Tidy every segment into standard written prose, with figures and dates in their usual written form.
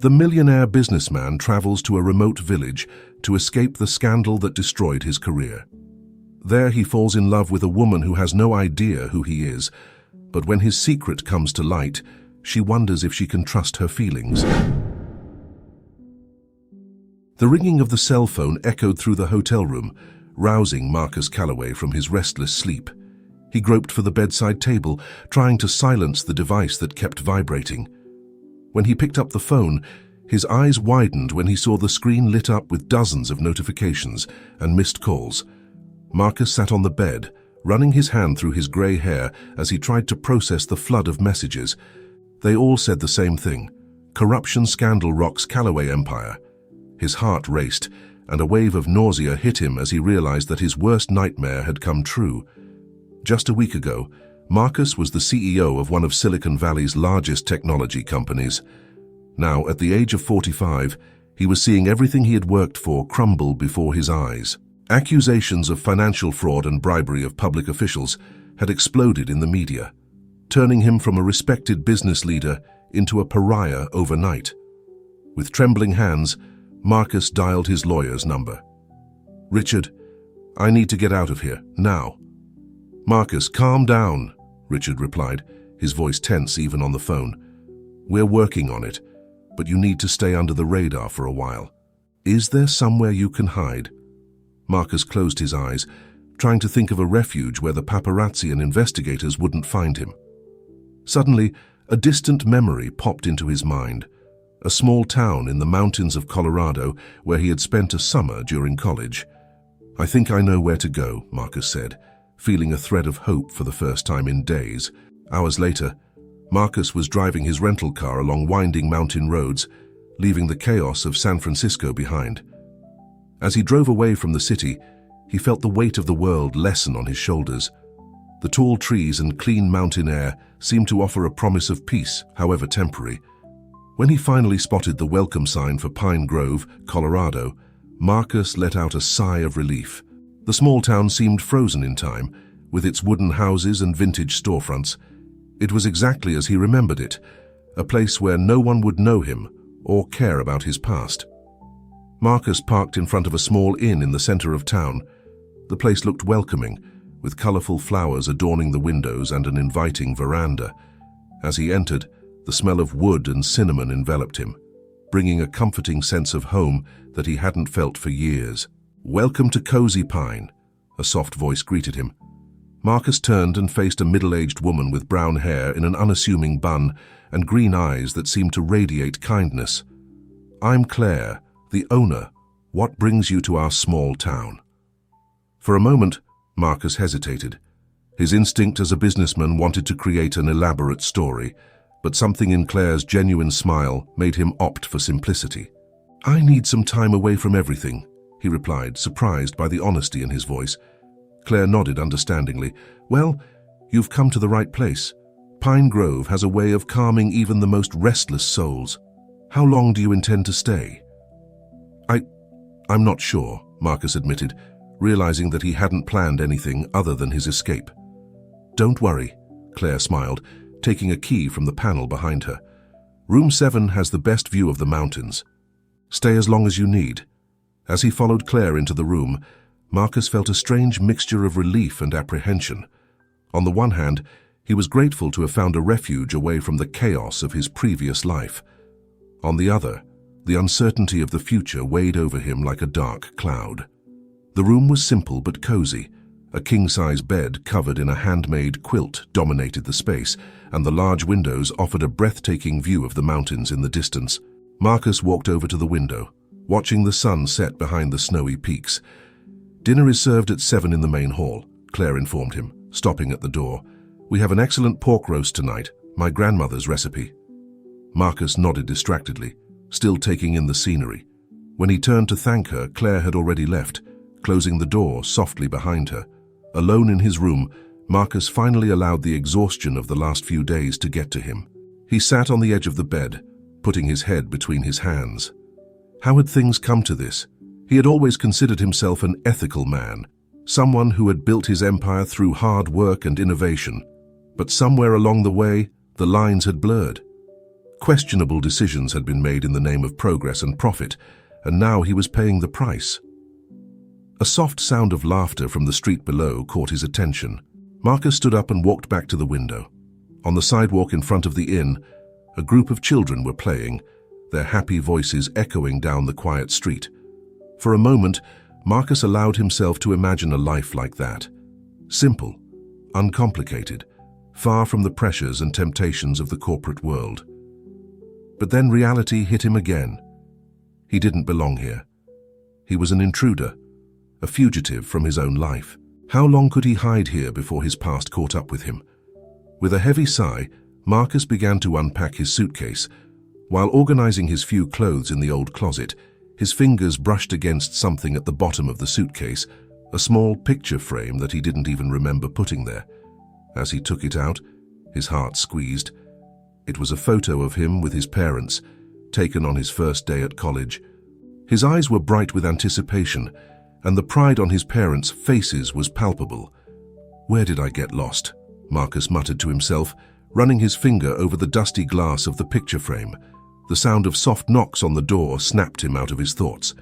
The millionaire businessman travels to a remote village to escape the scandal that destroyed his career. There he falls in love with a woman who has no idea who he is, but when his secret comes to light, she wonders if she can trust her feelings. The ringing of the cell phone echoed through the hotel room, rousing Marcus Calloway from his restless sleep. He groped for the bedside table, trying to silence the device that kept vibrating. When he picked up the phone, his eyes widened when he saw the screen lit up with dozens of notifications and missed calls. Marcus sat on the bed, running his hand through his grey hair as he tried to process the flood of messages. They all said the same thing: corruption scandal rocks Calloway empire. His heart raced, and a wave of nausea hit him as he realized that his worst nightmare had come true. Just a week ago, Marcus was the CEO of one of Silicon Valley's largest technology companies. Now, at the age of 45, he was seeing everything he had worked for crumble before his eyes. Accusations of financial fraud and bribery of public officials had exploded in the media, turning him from a respected business leader into a pariah overnight. With trembling hands, Marcus dialed his lawyer's number. "Richard, I need to get out of here, now." "Marcus, calm down," Richard replied, his voice tense even on the phone. "We're working on it, but you need to stay under the radar for a while. Is there somewhere you can hide?" Marcus closed his eyes, trying to think of a refuge where the paparazzi and investigators wouldn't find him. Suddenly, a distant memory popped into his mind. A small town in the mountains of Colorado where he had spent a summer during college. "I think I know where to go," Marcus said, feeling a thread of hope for the first time in days. Hours later, Marcus was driving his rental car along winding mountain roads, leaving the chaos of San Francisco behind. As he drove away from the city, he felt the weight of the world lessen on his shoulders. The tall trees and clean mountain air seemed to offer a promise of peace, however temporary. When he finally spotted the welcome sign for Pine Grove, Colorado, Marcus let out a sigh of relief. The small town seemed frozen in time, with its wooden houses and vintage storefronts. It was exactly as he remembered it, a place where no one would know him or care about his past. Marcus parked in front of a small inn in the center of town. The place looked welcoming, with colorful flowers adorning the windows and an inviting veranda. As he entered, the smell of wood and cinnamon enveloped him, bringing a comforting sense of home that he hadn't felt for years. "Welcome to Cozy Pine," a soft voice greeted him. Marcus turned and faced a middle-aged woman with brown hair in an unassuming bun and green eyes that seemed to radiate kindness. "I'm Claire, the owner. What brings you to our small town?" For a moment, Marcus hesitated. His instinct as a businessman wanted to create an elaborate story, but something in Claire's genuine smile made him opt for simplicity. "I need some time away from everything," he replied, surprised by the honesty in his voice. Claire nodded understandingly. "Well, you've come to the right place. Pine Grove has a way of calming even the most restless souls. How long do you intend to stay?" I'm not sure," Marcus admitted, realizing that he hadn't planned anything other than his escape. "Don't worry," Claire smiled, taking a key from the panel behind her. "Room 7 has the best view of the mountains. Stay as long as you need." As he followed Claire into the room, Marcus felt a strange mixture of relief and apprehension. On the one hand, he was grateful to have found a refuge away from the chaos of his previous life. On the other, the uncertainty of the future weighed over him like a dark cloud. The room was simple but cozy. A king-size bed covered in a handmade quilt dominated the space, and the large windows offered a breathtaking view of the mountains in the distance. Marcus walked over to the window, watching the sun set behind the snowy peaks. "Dinner is served at 7 in the main hall," Claire informed him, stopping at the door. "We have an excellent pork roast tonight, my grandmother's recipe." Marcus nodded distractedly, still taking in the scenery. When he turned to thank her, Claire had already left, closing the door softly behind her. Alone in his room, Marcus finally allowed the exhaustion of the last few days to get to him. He sat on the edge of the bed, putting his head between his hands. How had things come to this? He had always considered himself an ethical man, someone who had built his empire through hard work and innovation. But somewhere along the way, the lines had blurred. Questionable decisions had been made in the name of progress and profit, and now he was paying the price. A soft sound of laughter from the street below caught his attention. Marcus stood up and walked back to the window. On the sidewalk in front of the inn, a group of children were playing, their happy voices echoing down the quiet street. For a moment, Marcus allowed himself to imagine a life like that. Simple, uncomplicated, far from the pressures and temptations of the corporate world. But then reality hit him again. He didn't belong here. He was an intruder, a fugitive from his own life. How long could he hide here before his past caught up with him? With a heavy sigh, Marcus began to unpack his suitcase. While organizing his few clothes in the old closet, his fingers brushed against something at the bottom of the suitcase, a small picture frame that he didn't even remember putting there. As he took it out, his heart squeezed. It was a photo of him with his parents, taken on his first day at college. His eyes were bright with anticipation, and the pride on his parents' faces was palpable. "Where did I get lost?" Marcus muttered to himself, running his finger over the dusty glass of the picture frame. The sound of soft knocks on the door snapped him out of his thoughts.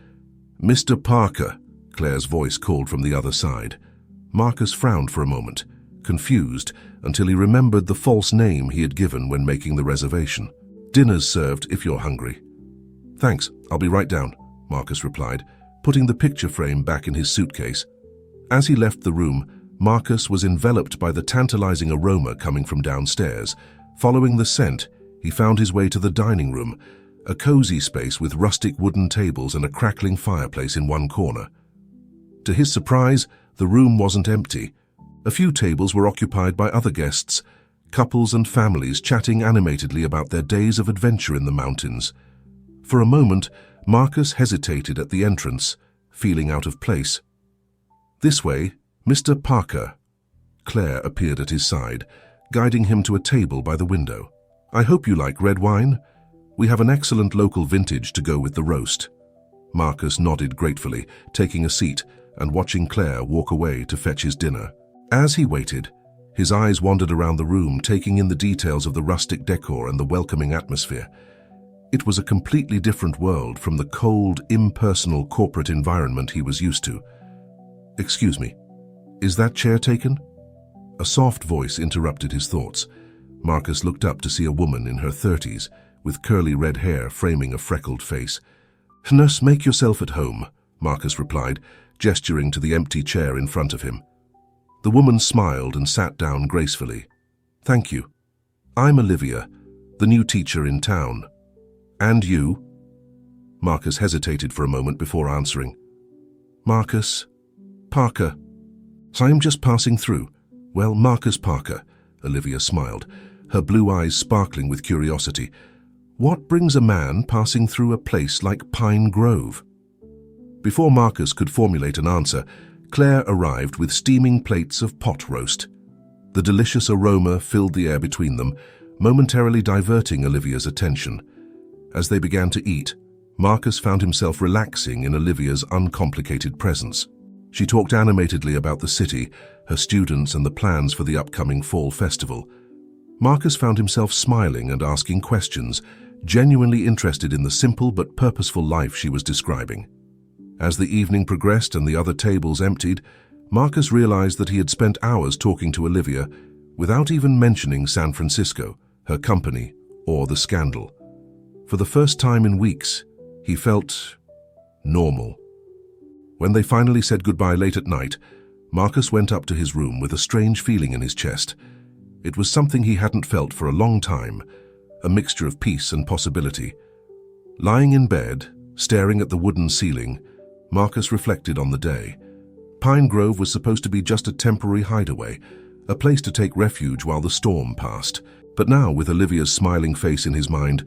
"Mr. Parker," Claire's voice called from the other side. Marcus frowned for a moment, confused, until he remembered the false name he had given when making the reservation. "Dinner's served if you're hungry." "Thanks, I'll be right down," Marcus replied, putting the picture frame back in his suitcase. As he left the room, Marcus was enveloped by the tantalizing aroma coming from downstairs. Following the scent, he found his way to the dining room, a cozy space with rustic wooden tables and a crackling fireplace in one corner. To his surprise, the room wasn't empty. A few tables were occupied by other guests, couples and families chatting animatedly about their days of adventure in the mountains. For a moment, Marcus hesitated at the entrance, feeling out of place. "This way, Mr. Parker." Claire appeared at his side, guiding him to a table by the window. "I hope you like red wine. We have an excellent local vintage to go with the roast." Marcus nodded gratefully, taking a seat and watching Claire walk away to fetch his dinner. As he waited, his eyes wandered around the room, taking in the details of the rustic decor and the welcoming atmosphere. It was a completely different world from the cold, impersonal corporate environment he was used to. "Excuse me, is that chair taken?" A soft voice interrupted his thoughts. Marcus looked up to see a woman in her 30s, with curly red hair framing a freckled face. "Nurse, make yourself at home," Marcus replied, gesturing to the empty chair in front of him. The woman smiled and sat down gracefully. "Thank you. I'm Olivia, the new teacher in town." "And you?" Marcus hesitated for a moment before answering. "Marcus Parker. So I'm just passing through." "Well, Marcus Parker," Olivia smiled, her blue eyes sparkling with curiosity. "What brings a man passing through a place like Pine Grove?" Before Marcus could formulate an answer, Claire arrived with steaming plates of pot roast. The delicious aroma filled the air between them, momentarily diverting Olivia's attention. As they began to eat, Marcus found himself relaxing in Olivia's uncomplicated presence. She talked animatedly about the city, her students, and the plans for the upcoming fall festival. Marcus found himself smiling and asking questions, genuinely interested in the simple but purposeful life she was describing. As the evening progressed and the other tables emptied, Marcus realized that he had spent hours talking to Olivia without even mentioning San Francisco, her company, or the scandal. For the first time in weeks, he felt normal. When they finally said goodbye late at night, Marcus went up to his room with a strange feeling in his chest. It was something he hadn't felt for a long time, a mixture of peace and possibility. Lying in bed, staring at the wooden ceiling, Marcus reflected on the day. Pine Grove was supposed to be just a temporary hideaway, a place to take refuge while the storm passed. But now, with Olivia's smiling face in his mind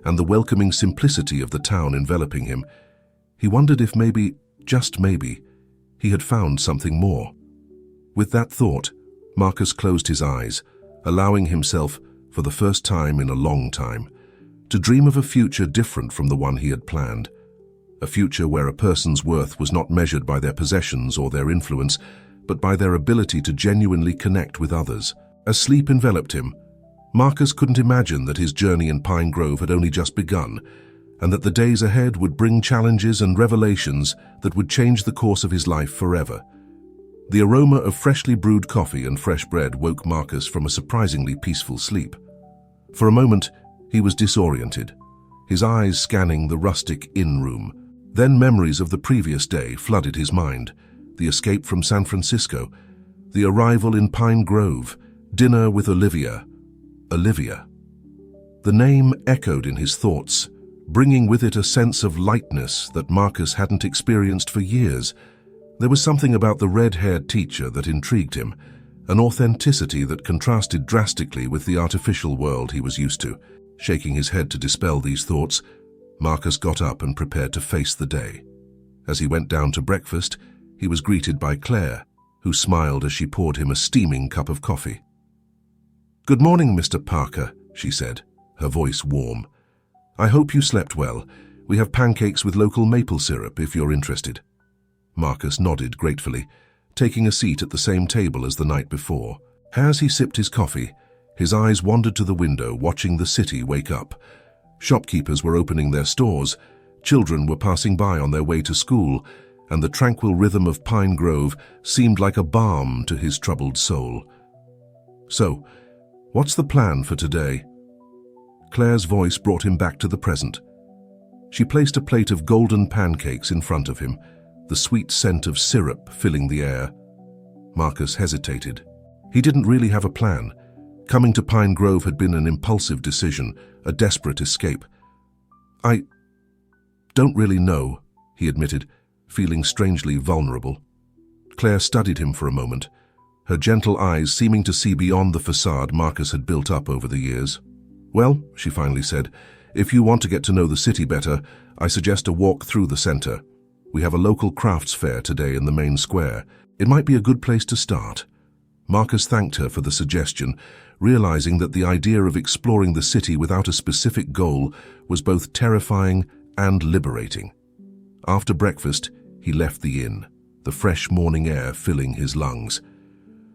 and the welcoming simplicity of the town enveloping him, he wondered if maybe, just maybe, he had found something more. With that thought, Marcus closed his eyes, allowing himself, for the first time in a long time, to dream of a future different from the one he had planned. A future where a person's worth was not measured by their possessions or their influence, but by their ability to genuinely connect with others. As sleep enveloped him, Marcus couldn't imagine that his journey in Pine Grove had only just begun, and that the days ahead would bring challenges and revelations that would change the course of his life forever. The aroma of freshly brewed coffee and fresh bread woke Marcus from a surprisingly peaceful sleep. For a moment, he was disoriented, his eyes scanning the rustic inn room. Then memories of the previous day flooded his mind: the escape from San Francisco, the arrival in Pine Grove, dinner with Olivia. Olivia. The name echoed in his thoughts, bringing with it a sense of lightness that Marcus hadn't experienced for years. There was something about the red-haired teacher that intrigued him, an authenticity that contrasted drastically with the artificial world he was used to. Shaking his head to dispel these thoughts, Marcus got up and prepared to face the day. As he went down to breakfast, he was greeted by Claire, who smiled as she poured him a steaming cup of coffee. "Good morning, Mr. Parker," she said, her voice warm. "I hope you slept well. We have pancakes with local maple syrup if you're interested." Marcus nodded gratefully, taking a seat at the same table as the night before. As he sipped his coffee, his eyes wandered to the window, watching the city wake up. Shopkeepers were opening their stores, children were passing by on their way to school, and the tranquil rhythm of Pine Grove seemed like a balm to his troubled soul. "So, what's the plan for today?" Claire's voice brought him back to the present. She placed a plate of golden pancakes in front of him, the sweet scent of syrup filling the air. Marcus hesitated. He didn't really have a plan. Coming to Pine Grove had been an impulsive decision, a desperate escape. "I don't really know," he admitted, feeling strangely vulnerable. Claire studied him for a moment, her gentle eyes seeming to see beyond the facade Marcus had built up over the years. "Well," she finally said, "if you want to get to know the city better, I suggest a walk through the center. We have a local crafts fair today in the main square. It might be a good place to start." Marcus thanked her for the suggestion, realizing that the idea of exploring the city without a specific goal was both terrifying and liberating. After breakfast, he left the inn, the fresh morning air filling his lungs.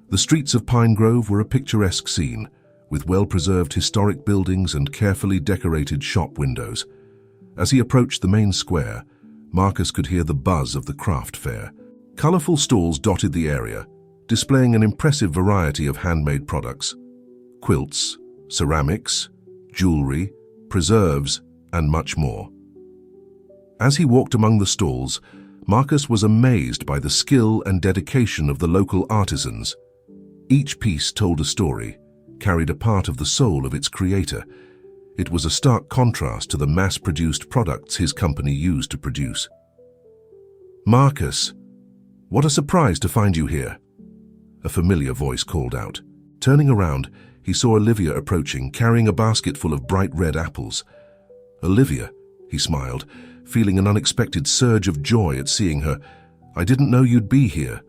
The streets of Pine Grove were a picturesque scene, with well-preserved historic buildings and carefully decorated shop windows. As he approached the main square, Marcus could hear the buzz of the craft fair. Colorful stalls dotted the area, displaying an impressive variety of handmade products: quilts, ceramics, jewelry, preserves, and much more. As he walked among the stalls, Marcus was amazed by the skill and dedication of the local artisans. Each piece told a story, carried a part of the soul of its creator. It was a stark contrast to the mass-produced products his company used to produce. "Marcus, what a surprise to find you here," a familiar voice called out. Turning around, he saw Olivia approaching, carrying a basket full of bright red apples. "Olivia," he smiled, feeling an unexpected surge of joy at seeing her. "I didn't know you'd be here."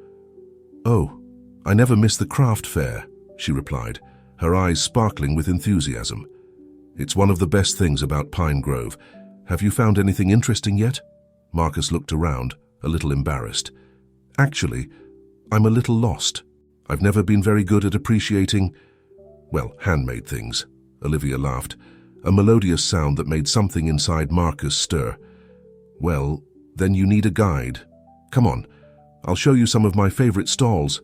"Oh, I never miss the craft fair," she replied, her eyes sparkling with enthusiasm. "It's one of the best things about Pine Grove. Have you found anything interesting yet?" Marcus looked around, a little embarrassed. "Actually, I'm a little lost. I've never been very good at appreciating, well, handmade things." Olivia laughed, a melodious sound that made something inside Marcus stir. "Well, then you need a guide. Come on, I'll show you some of my favorite stalls."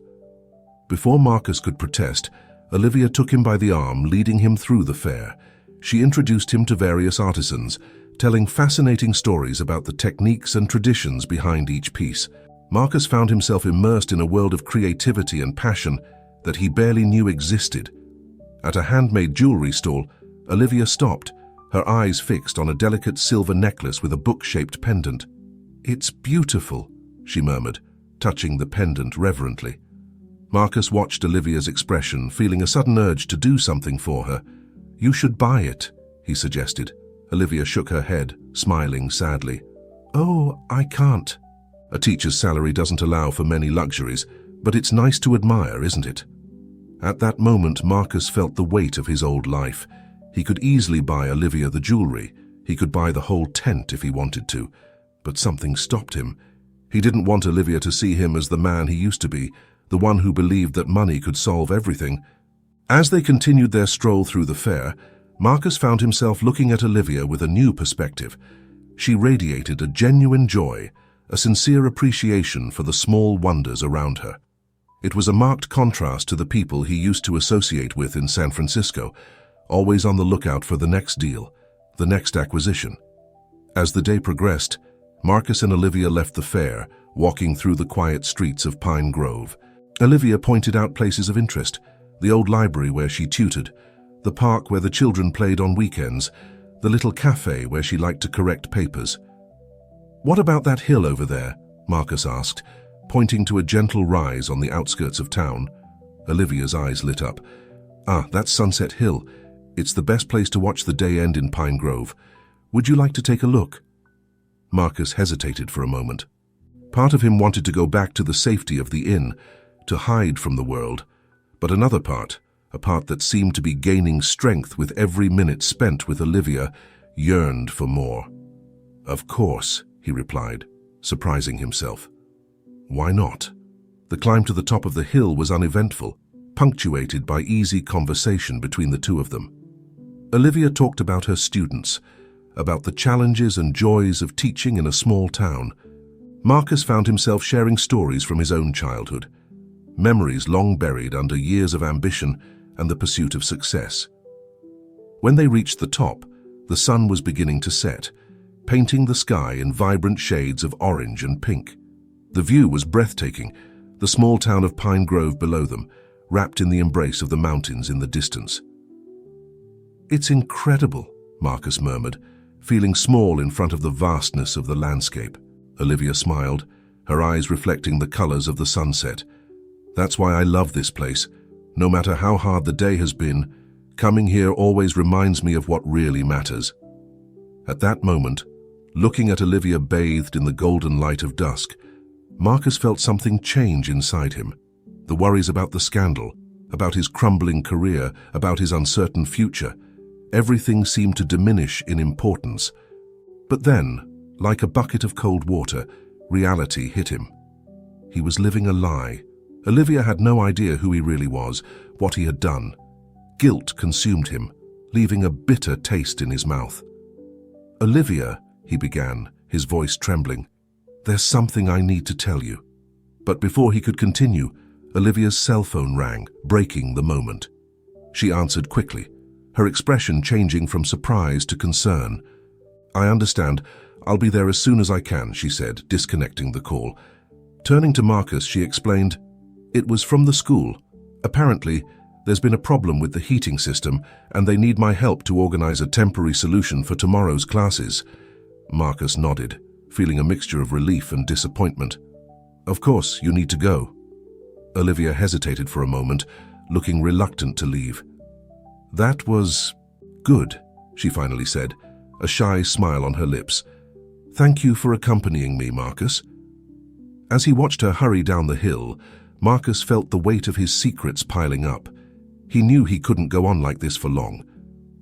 Before Marcus could protest, Olivia took him by the arm, leading him through the fair. She introduced him to various artisans, telling fascinating stories about the techniques and traditions behind each piece. Marcus found himself immersed in a world of creativity and passion that he barely knew existed. At a handmade jewelry stall, Olivia stopped, her eyes fixed on a delicate silver necklace with a book-shaped pendant. "It's beautiful," she murmured, touching the pendant reverently. Marcus watched Olivia's expression, feeling a sudden urge to do something for her. "You should buy it," he suggested. Olivia shook her head, smiling sadly. "Oh, I can't. A teacher's salary doesn't allow for many luxuries, but it's nice to admire, isn't it?" At that moment, Marcus felt the weight of his old life. He could easily buy Olivia the jewelry. He could buy the whole tent if he wanted to. But something stopped him. He didn't want Olivia to see him as the man he used to be, the one who believed that money could solve everything. As they continued their stroll through the fair, Marcus found himself looking at Olivia with a new perspective. She radiated a genuine joy, a sincere appreciation for the small wonders around her. It was a marked contrast to the people he used to associate with in San Francisco, always on the lookout for the next deal, the next acquisition. As the day progressed, Marcus and Olivia left the fair, walking through the quiet streets of Pine Grove. Olivia pointed out places of interest: the old library where she tutored, the park where the children played on weekends, the little cafe where she liked to correct papers. "What about that hill over there?" Marcus asked, pointing to a gentle rise on the outskirts of town. Olivia's eyes lit up. "Ah, that's Sunset Hill. It's the best place to watch the day end in Pine Grove. Would you like to take a look?" Marcus hesitated for a moment. Part of him wanted to go back to the safety of the inn, to hide from the world, but another part, a part that seemed to be gaining strength with every minute spent with Olivia, yearned for more. "Of course," he replied, surprising himself. Why not? The climb to the top of the hill was uneventful, punctuated by easy conversation between the two of them. Olivia talked about her students, about the challenges and joys of teaching in a small town. Marcus found himself sharing stories from his own childhood, memories long buried under years of ambition and the pursuit of success. When they reached the top, the sun was beginning to set, painting the sky in vibrant shades of orange and pink. The view was breathtaking, the small town of Pine Grove below them, wrapped in the embrace of the mountains in the distance. "It's incredible," Marcus murmured, feeling small in front of the vastness of the landscape. Olivia smiled, her eyes reflecting the colors of the sunset. "That's why I love this place. No matter how hard the day has been, coming here always reminds me of what really matters." At that moment, looking at Olivia bathed in the golden light of dusk, Marcus felt something change inside him. The worries about the scandal, about his crumbling career, about his uncertain future, everything seemed to diminish in importance. But then, like a bucket of cold water, reality hit him. He was living a lie. Olivia had no idea who he really was, what he had done. Guilt consumed him, leaving a bitter taste in his mouth. "Olivia," he began, his voice trembling, "there's something I need to tell you." But before he could continue, Olivia's cell phone rang, breaking the moment. She answered quickly, her expression changing from surprise to concern. "I understand. I'll be there as soon as I can," she said, disconnecting the call. Turning to Marcus, she explained, "It was from the school. Apparently, there's been a problem with the heating system, and they need my help to organize a temporary solution for tomorrow's classes." Marcus nodded, feeling a mixture of relief and disappointment. "Of course, you need to go." Olivia hesitated for a moment, looking reluctant to leave. "That was good," she finally said, a shy smile on her lips. "Thank you for accompanying me, Marcus." As he watched her hurry down the hill, Marcus felt the weight of his secrets piling up. He knew he couldn't go on like this for long.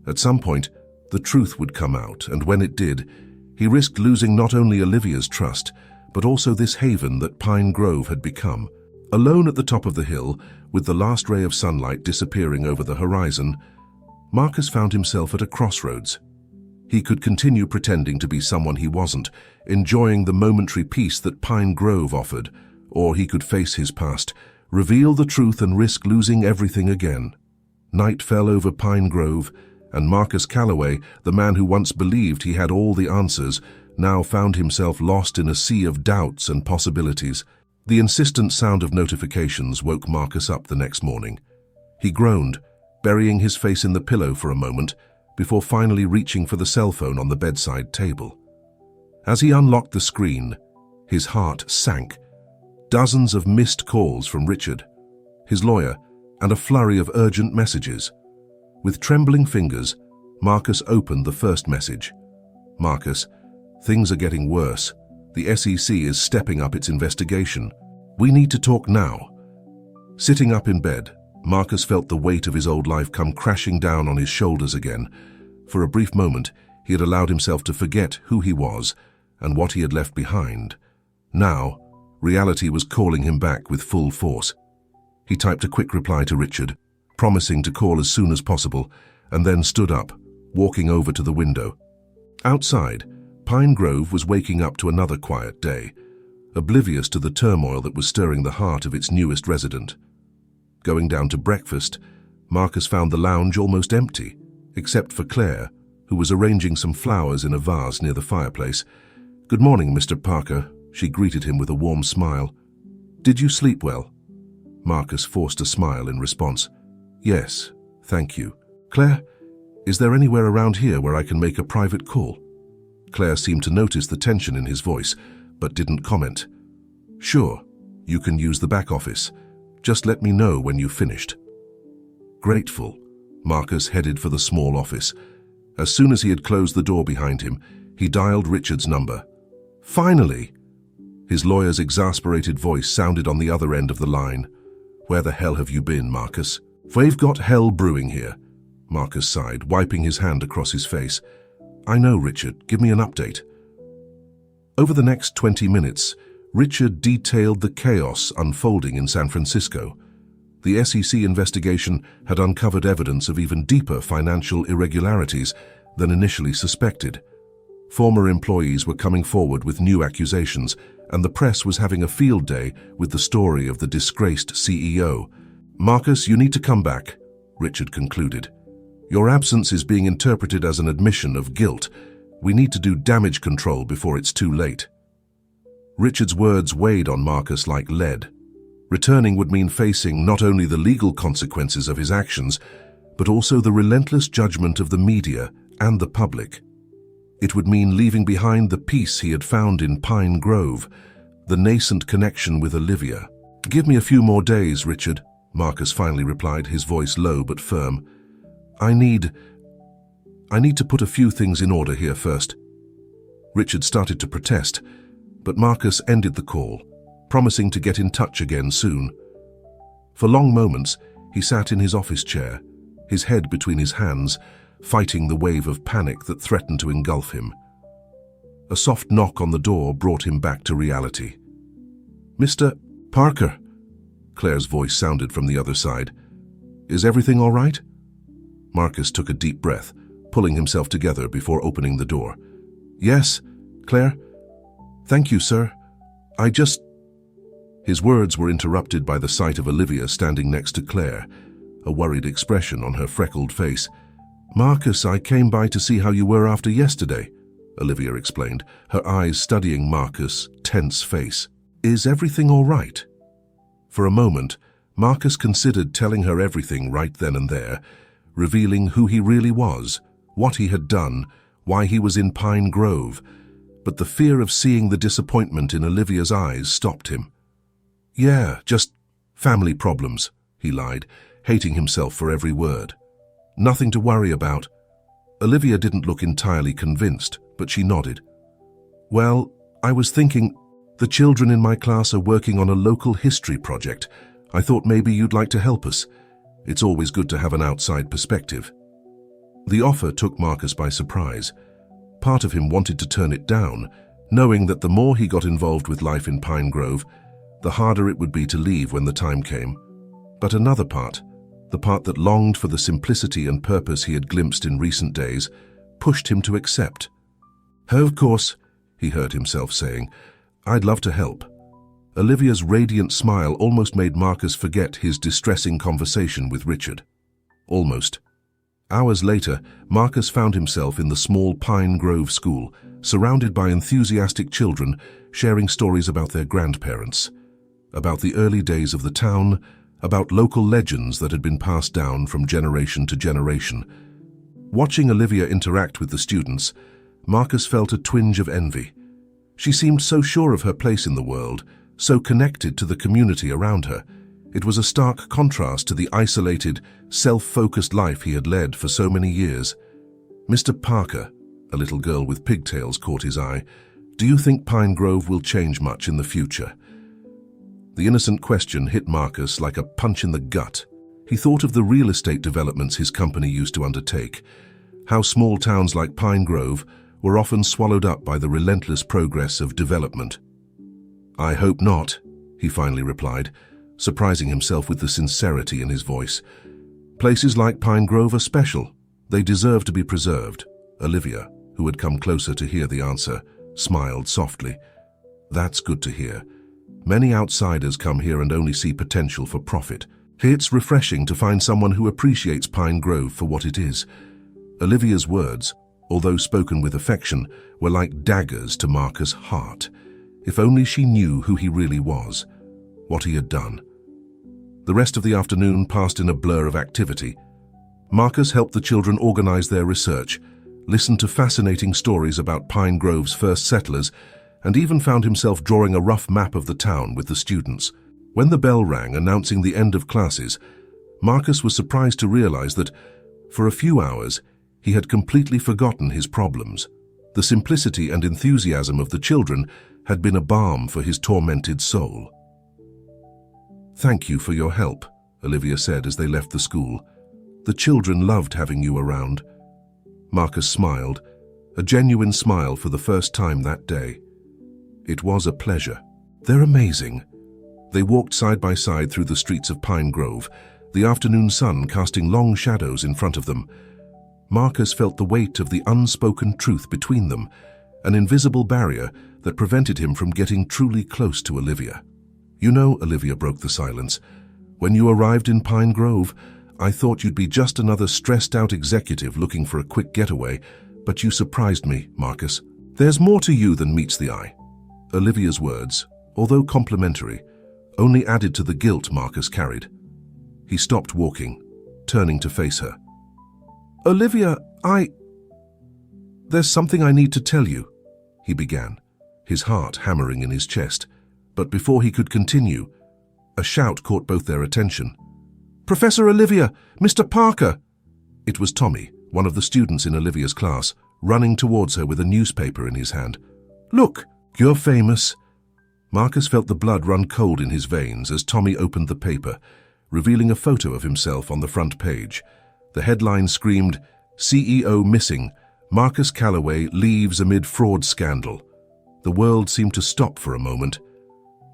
At some point, the truth would come out, and when it did, he risked losing not only Olivia's trust, but also this haven that Pine Grove had become. Alone at the top of the hill, with the last ray of sunlight disappearing over the horizon, Marcus found himself at a crossroads. He could continue pretending to be someone he wasn't, enjoying the momentary peace that Pine Grove offered, or he could face his past, reveal the truth and risk losing everything again. Night fell over Pine Grove, and Marcus Calloway, the man who once believed he had all the answers, now found himself lost in a sea of doubts and possibilities. The insistent sound of notifications woke Marcus up the next morning. He groaned, burying his face in the pillow for a moment, before finally reaching for the cell phone on the bedside table. As he unlocked the screen, his heart sank. Dozens of missed calls from Richard, his lawyer, and a flurry of urgent messages. With trembling fingers, Marcus opened the first message. "Marcus, things are getting worse. The SEC is stepping up its investigation. We need to talk now." Sitting up in bed, Marcus felt the weight of his old life come crashing down on his shoulders again. For a brief moment, he had allowed himself to forget who he was and what he had left behind. Now, reality was calling him back with full force. He typed a quick reply to Richard, promising to call as soon as possible, and then stood up, walking over to the window. Outside, Pine Grove was waking up to another quiet day, oblivious to the turmoil that was stirring the heart of its newest resident. Going down to breakfast, Marcus found the lounge almost empty, except for Claire, who was arranging some flowers in a vase near the fireplace. "Good morning, Mr. Parker," she greeted him with a warm smile. "Did you sleep well?" Marcus forced a smile in response. "Yes, thank you." "Claire, is there anywhere around here where I can make a private call?" Claire seemed to notice the tension in his voice, but didn't comment. "Sure, you can use the back office. Just let me know when you've finished." Grateful, Marcus headed for the small office. As soon as he had closed the door behind him, he dialed Richard's number. "Finally!" His lawyer's exasperated voice sounded on the other end of the line. "Where the hell have you been, Marcus?" "We've got hell brewing here," Marcus sighed, wiping his hand across his face. "I know, Richard. Give me an update." Over the next 20 minutes, Richard detailed the chaos unfolding in San Francisco. The SEC investigation had uncovered evidence of even deeper financial irregularities than initially suspected. Former employees were coming forward with new accusations, and the press was having a field day with the story of the disgraced CEO. "Marcus, you need to come back," Richard concluded. "Your absence is being interpreted as an admission of guilt. We need to do damage control before it's too late." Richard's words weighed on Marcus like lead. Returning would mean facing not only the legal consequences of his actions, but also the relentless judgment of the media and the public. It would mean leaving behind the peace he had found in Pine Grove, the nascent connection with Olivia. "Give me a few more days, Richard," Marcus finally replied, his voice low but firm. I need to put a few things in order here first." Richard started to protest, but Marcus ended the call, promising to get in touch again soon. For long moments, he sat in his office chair, his head between his hands, fighting the wave of panic that threatened to engulf him. A soft knock on the door brought him back to reality. "Mr. Parker," Claire's voice sounded from the other side. "Is everything all right?" Marcus took a deep breath, pulling himself together before opening the door. "Yes, Claire? Thank you, sir. His words were interrupted by the sight of Olivia standing next to Claire, a worried expression on her freckled face. "Marcus, I came by to see how you were after yesterday," Olivia explained, her eyes studying Marcus' tense face. "Is everything all right?" For a moment, Marcus considered telling her everything right then and there, revealing who he really was, what he had done, why he was in Pine Grove, but the fear of seeing the disappointment in Olivia's eyes stopped him. "Yeah, just family problems," he lied, hating himself for every word. "Nothing to worry about." Olivia didn't look entirely convinced, but she nodded. "Well, I was thinking, the children in my class are working on a local history project. I thought maybe you'd like to help us. It's always good to have an outside perspective." The offer took Marcus by surprise. Part of him wanted to turn it down, knowing that the more he got involved with life in Pine Grove, the harder it would be to leave when the time came. But another part, the part that longed for the simplicity and purpose he had glimpsed in recent days, pushed him to accept. "Of course," he heard himself saying, "I'd love to help." Olivia's radiant smile almost made Marcus forget his distressing conversation with Richard. Almost. Hours later, Marcus found himself in the small Pine Grove school, surrounded by enthusiastic children sharing stories about their grandparents, about the early days of the town, about local legends that had been passed down from generation to generation. Watching Olivia interact with the students, Marcus felt a twinge of envy. She seemed so sure of her place in the world, so connected to the community around her. It was a stark contrast to the isolated, self-focused life he had led for so many years. "Mr. Parker," a little girl with pigtails caught his eye, "do you think Pine Grove will change much in the future?" The innocent question hit Marcus like a punch in the gut. He thought of the real estate developments his company used to undertake, how small towns like Pine Grove were often swallowed up by the relentless progress of development. "I hope not," he finally replied, surprising himself with the sincerity in his voice. Places like Pine Grove are special. They deserve to be preserved. Olivia, who had come closer to hear the answer, smiled softly. That's good to hear. Many outsiders come here and only see potential for profit. It's refreshing to find someone who appreciates Pine Grove for what it is. Olivia's words, although spoken with affection, were like daggers to Marcus' heart. If only she knew who he really was, what he had done. The rest of the afternoon passed in a blur of activity. Marcus helped the children organize their research, listened to fascinating stories about Pine Grove's first settlers, and even found himself drawing a rough map of the town with the students. When the bell rang announcing the end of classes, Marcus was surprised to realize that, for a few hours, he had completely forgotten his problems. The simplicity and enthusiasm of the children had been a balm for his tormented soul. "Thank you for your help," Olivia said as they left the school. "The children loved having you around." Marcus smiled, a genuine smile for the first time that day. "It was a pleasure. They're amazing." They walked side by side through the streets of Pine Grove, the afternoon sun casting long shadows in front of them. Marcus felt the weight of the unspoken truth between them, an invisible barrier that prevented him from getting truly close to Olivia. "You know," Olivia broke the silence, "when you arrived in Pine Grove, I thought you'd be just another stressed-out executive looking for a quick getaway, but you surprised me, Marcus. There's more to you than meets the eye." Olivia's words, although complimentary, only added to the guilt Marcus carried. He stopped walking, turning to face her. "Olivia, there's something I need to tell you," he began, his heart hammering in his chest. But before he could continue, a shout caught both their attention. "Professor Olivia! Mr. Parker!" It was Tommy, one of the students in Olivia's class, running towards her with a newspaper in his hand. "Look, you're famous." Marcus felt the blood run cold in his veins as Tommy opened the paper, revealing a photo of himself on the front page. The headline screamed, "CEO missing. Marcus Calloway leaves amid fraud scandal." The world seemed to stop for a moment.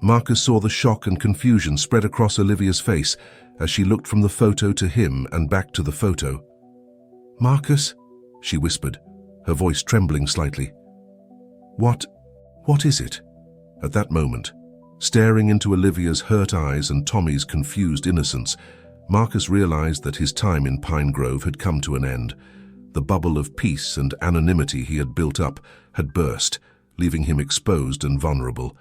Marcus saw the shock and confusion spread across Olivia's face as she looked from the photo to him and back to the photo. "Marcus," she whispered, her voice trembling slightly. What is it?" At that moment, staring into Olivia's hurt eyes and Tommy's confused innocence, Marcus realized that his time in Pine Grove had come to an end. The bubble of peace and anonymity he had built up had burst, leaving him exposed and vulnerable.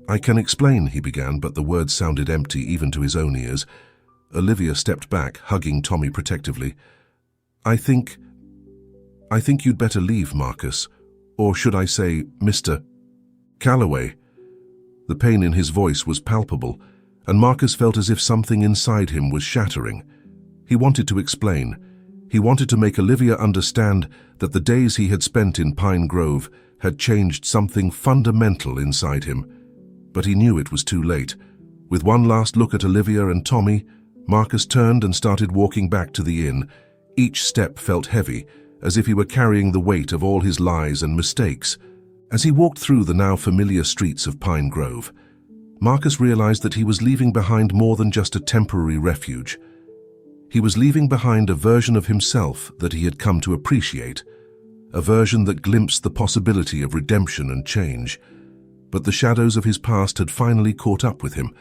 "I can explain," he began, but the words sounded empty even to his own ears. Olivia stepped back, hugging Tommy protectively. I think you'd better leave, Marcus. Or should I say, Mr. Calloway." The pain in his voice was palpable, and Marcus felt as if something inside him was shattering. He wanted to explain. He wanted to make Olivia understand that the days he had spent in Pine Grove had changed something fundamental inside him. But he knew it was too late. With one last look at Olivia and Tommy, Marcus turned and started walking back to the inn. Each step felt heavy, as if he were carrying the weight of all his lies and mistakes. As he walked through the now familiar streets of Pine Grove, Marcus realized that he was leaving behind more than just a temporary refuge. He was leaving behind a version of himself that he had come to appreciate, a version that glimpsed the possibility of redemption and change. But the shadows of his past had finally caught up with him,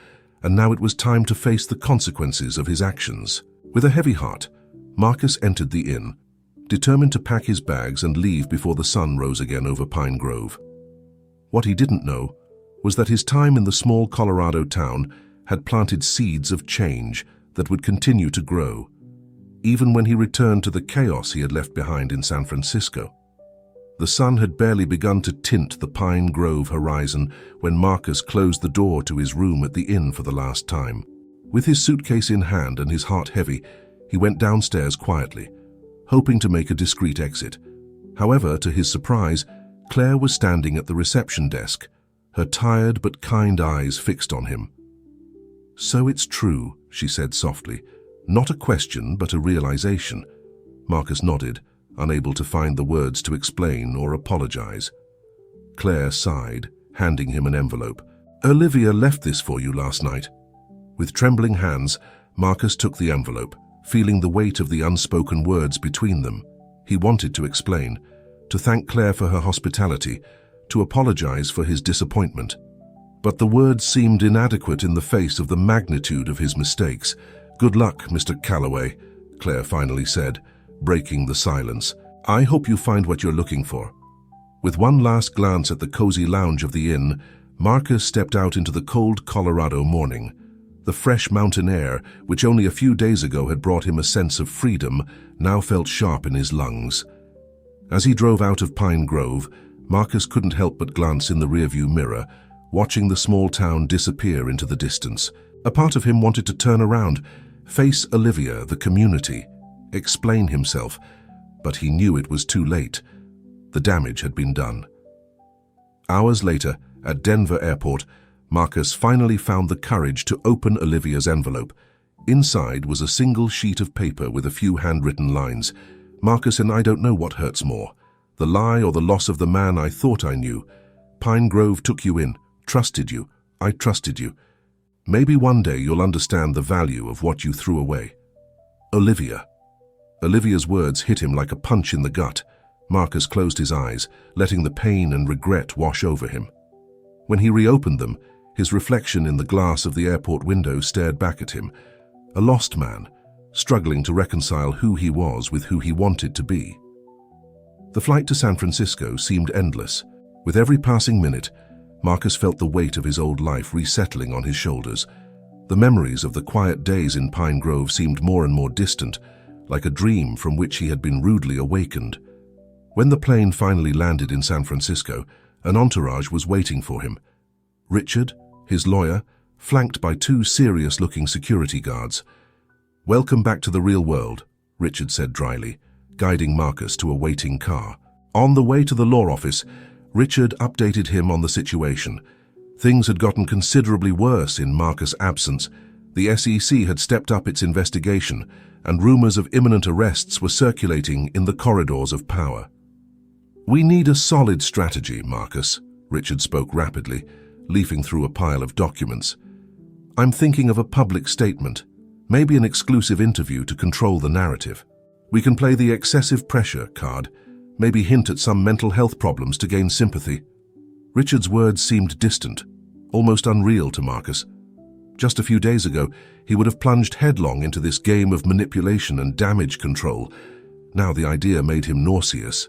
and now it was time to face the consequences of his actions. With a heavy heart, Marcus entered the inn, determined to pack his bags and leave before the sun rose again over Pine Grove. What he didn't know was that his time in the small Colorado town had planted seeds of change that would continue to grow, even when he returned to the chaos he had left behind in San Francisco. The sun had barely begun to tint the Pine Grove horizon when Marcus closed the door to his room at the inn for the last time. With his suitcase in hand and his heart heavy, he went downstairs quietly, hoping to make a discreet exit. However, to his surprise, Claire was standing at the reception desk, her tired but kind eyes fixed on him. "So it's true," she said softly. Not a question, but a realization. Marcus nodded, unable to find the words to explain or apologize. Claire sighed, handing him an envelope. "Olivia left this for you last night." With trembling hands, Marcus took the envelope, feeling the weight of the unspoken words between them. He wanted to explain, to thank Claire for her hospitality, to apologize for his disappointment. But the words seemed inadequate in the face of the magnitude of his mistakes. "Good luck, Mr. Calloway," Claire finally said, breaking the silence. "I hope you find what you're looking for." With one last glance at the cozy lounge of the inn, Marcus stepped out into the cold Colorado morning. The fresh mountain air, which only a few days ago had brought him a sense of freedom, now felt sharp in his lungs. As he drove out of Pine Grove, Marcus couldn't help but glance in the rearview mirror, watching the small town disappear into the distance. A part of him wanted to turn around, face Olivia, the community, explain himself, but he knew it was too late. The damage had been done. Hours later, at Denver Airport, Marcus finally found the courage to open Olivia's envelope. Inside was a single sheet of paper with a few handwritten lines. "Marcus, and I don't know what hurts more, the lie or the loss of the man I thought I knew. Pine Grove took you in, trusted you, I trusted you. Maybe one day you'll understand the value of what you threw away. Olivia." Olivia's words hit him like a punch in the gut. Marcus closed his eyes, letting the pain and regret wash over him. When he reopened them, his reflection in the glass of the airport window stared back at him, a lost man, struggling to reconcile who he was with who he wanted to be. The flight to San Francisco seemed endless. With every passing minute, Marcus felt the weight of his old life resettling on his shoulders. The memories of the quiet days in Pine Grove seemed more and more distant, like a dream from which he had been rudely awakened. When the plane finally landed in San Francisco, an entourage was waiting for him. Richard, his lawyer, flanked by two serious-looking security guards. "Welcome back to the real world," Richard said dryly, guiding Marcus to a waiting car. On the way to the law office, Richard updated him on the situation. Things had gotten considerably worse in Marcus' absence. The SEC had stepped up its investigation, and rumors of imminent arrests were circulating in the corridors of power. "We need a solid strategy, Marcus," Richard spoke rapidly, leafing through a pile of documents. "I'm thinking of a public statement, maybe an exclusive interview to control the narrative. We can play the excessive pressure card, maybe hint at some mental health problems to gain sympathy." Richard's words seemed distant, almost unreal to Marcus. Just a few days ago, he would have plunged headlong into this game of manipulation and damage control. Now the idea made him nauseous.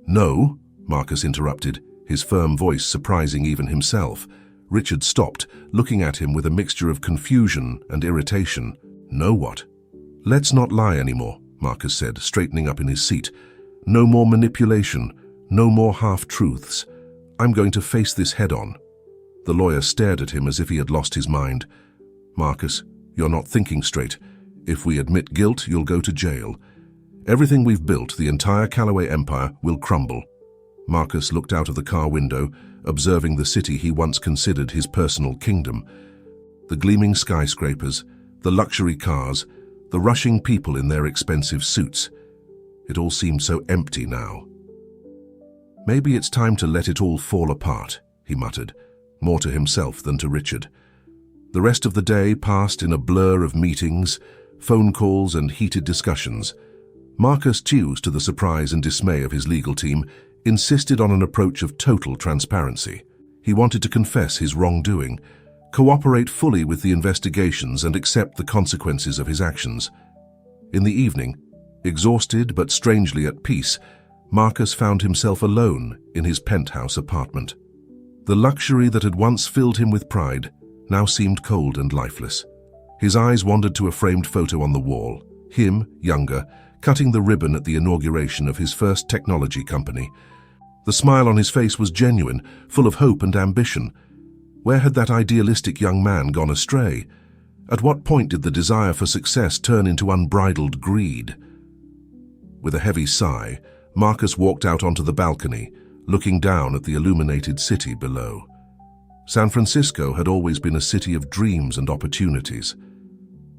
"No," Marcus interrupted, his firm voice surprising even himself. Richard stopped, looking at him with a mixture of confusion and irritation. "No what?" "Let's not lie anymore," Marcus said, straightening up in his seat. "No more manipulation, no more half-truths. I'm going to face this head-on." The lawyer stared at him as if he had lost his mind. "Marcus, you're not thinking straight. If we admit guilt, you'll go to jail. Everything we've built, the entire Calloway empire, will crumble." Marcus looked out of the car window, observing the city he once considered his personal kingdom. The gleaming skyscrapers, the luxury cars, the rushing people in their expensive suits. It all seemed so empty now. "Maybe it's time to let it all fall apart," he muttered, more to himself than to Richard. The rest of the day passed in a blur of meetings, phone calls, and heated discussions. Marcus, to the surprise and dismay of his legal team, insisted on an approach of total transparency. He wanted to confess his wrongdoing, cooperate fully with the investigations, and accept the consequences of his actions. In the evening, exhausted but strangely at peace, Marcus found himself alone in his penthouse apartment. The luxury that had once filled him with pride now seemed cold and lifeless. His eyes wandered to a framed photo on the wall, him, younger, cutting the ribbon at the inauguration of his first technology company. The smile on his face was genuine, full of hope and ambition. Where had that idealistic young man gone astray? At what point did the desire for success turn into unbridled greed? With a heavy sigh, Marcus walked out onto the balcony, looking down at the illuminated city below. San Francisco had always been a city of dreams and opportunities.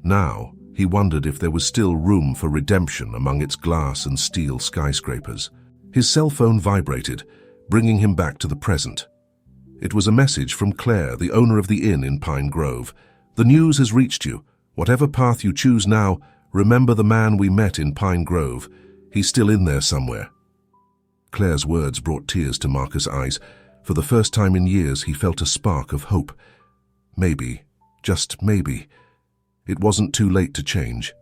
Now, he wondered if there was still room for redemption among its glass and steel skyscrapers. His cell phone vibrated, bringing him back to the present. It was a message from Claire, the owner of the inn in Pine Grove. "The news has reached you. Whatever path you choose now, Remember the man we met in Pine Grove? He's still in there somewhere." Claire's words brought tears to Marcus' eyes. For the first time in years, he felt a spark of hope. Maybe, just maybe, it wasn't too late to change.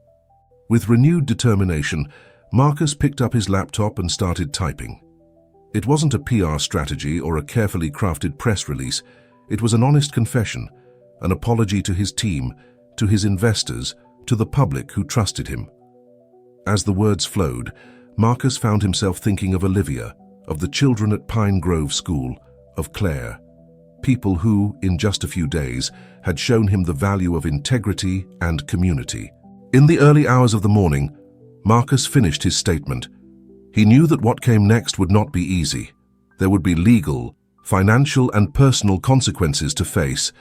With renewed determination, Marcus picked up his laptop and started typing. It wasn't a PR strategy or a carefully crafted press release. It was an honest confession, an apology to his team, to his investors, to the public who trusted him. As the words flowed, Marcus found himself thinking of Olivia, of the children at Pine Grove School, of Claire, people who, in just a few days, had shown him the value of integrity and community. In the early hours of the morning, Marcus finished his statement. He knew that what came next would not be easy. There would be legal, financial, and personal consequences to face,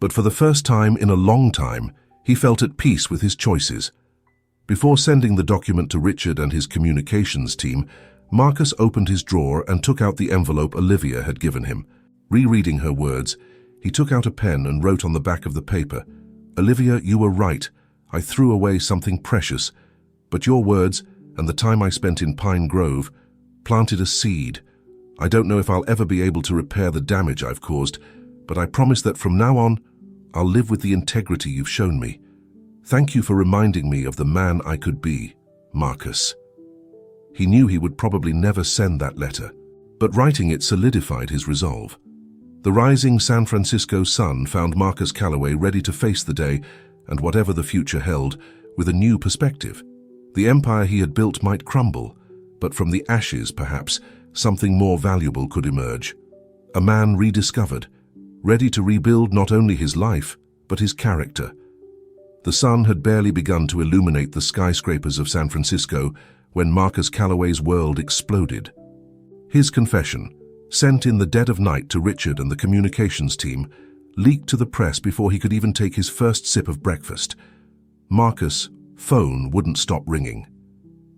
but for the first time in a long time, he felt at peace with his choices. Before sending the document to Richard and his communications team, Marcus opened his drawer and took out the envelope Olivia had given him. Rereading her words, he took out a pen and wrote on the back of the paper, "Olivia, you were right. I threw away something precious, but your words and the time I spent in Pine Grove planted a seed. I don't know if I'll ever be able to repair the damage I've caused, but I promise that from now on, I'll live with the integrity you've shown me. Thank you for reminding me of the man I could be, Marcus." He knew he would probably never send that letter, but writing it solidified his resolve. The rising San Francisco sun found Marcus Calloway ready to face the day and whatever the future held with a new perspective. The empire he had built might crumble, but from the ashes, perhaps, something more valuable could emerge. A man rediscovered, ready to rebuild not only his life, but his character. The sun had barely begun to illuminate the skyscrapers of San Francisco when Marcus Calloway's world exploded. His confession, sent in the dead of night to Richard and the communications team, leaked to the press before he could even take his first sip of breakfast. Marcus' phone wouldn't stop ringing.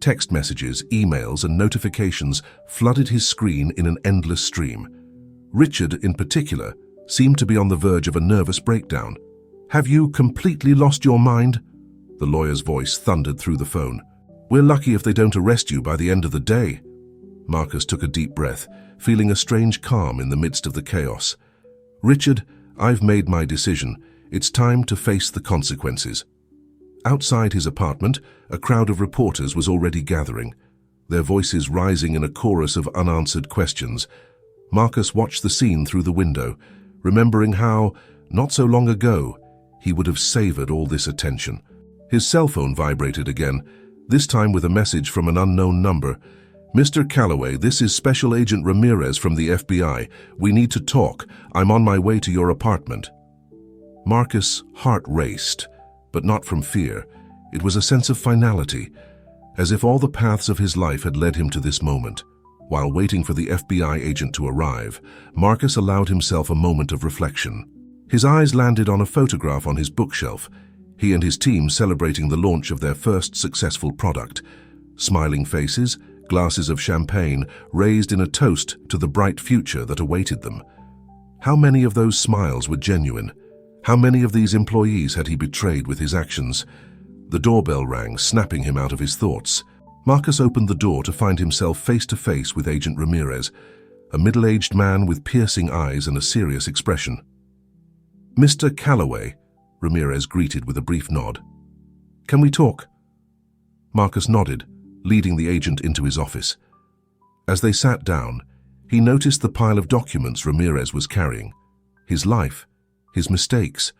Text messages, emails, and notifications flooded his screen in an endless stream. Richard, in particular, seemed to be on the verge of a nervous breakdown. "Have you completely lost your mind?" The lawyer's voice thundered through the phone. "We're lucky if they don't arrest you by the end of the day." Marcus took a deep breath, feeling a strange calm in the midst of the chaos. "Richard, I've made my decision. It's time to face the consequences." Outside his apartment, a crowd of reporters was already gathering, their voices rising in a chorus of unanswered questions. Marcus watched the scene through the window, remembering how, not so long ago, he would have savored all this attention. His cell phone vibrated again, this time with a message from an unknown number. "Mr. Calloway, this is Special Agent Ramirez from the FBI. We need to talk. I'm on my way to your apartment." Marcus' heart raced, but not from fear. It was a sense of finality, as if all the paths of his life had led him to this moment. While waiting for the FBI agent to arrive, Marcus allowed himself a moment of reflection. His eyes landed on a photograph on his bookshelf, he and his team celebrating the launch of their first successful product. Smiling faces, glasses of champagne raised in a toast to the bright future that awaited them. How many of those smiles were genuine? How many of these employees had he betrayed with his actions? The doorbell rang, snapping him out of his thoughts. Marcus opened the door to find himself face to face with Agent Ramirez, a middle-aged man with piercing eyes and a serious expression. "Mr. Calloway," Ramirez greeted with a brief nod. "Can we talk?" Marcus nodded, leading the agent into his office. As they sat down, he noticed the pile of documents Ramirez was carrying. His life, his mistakes,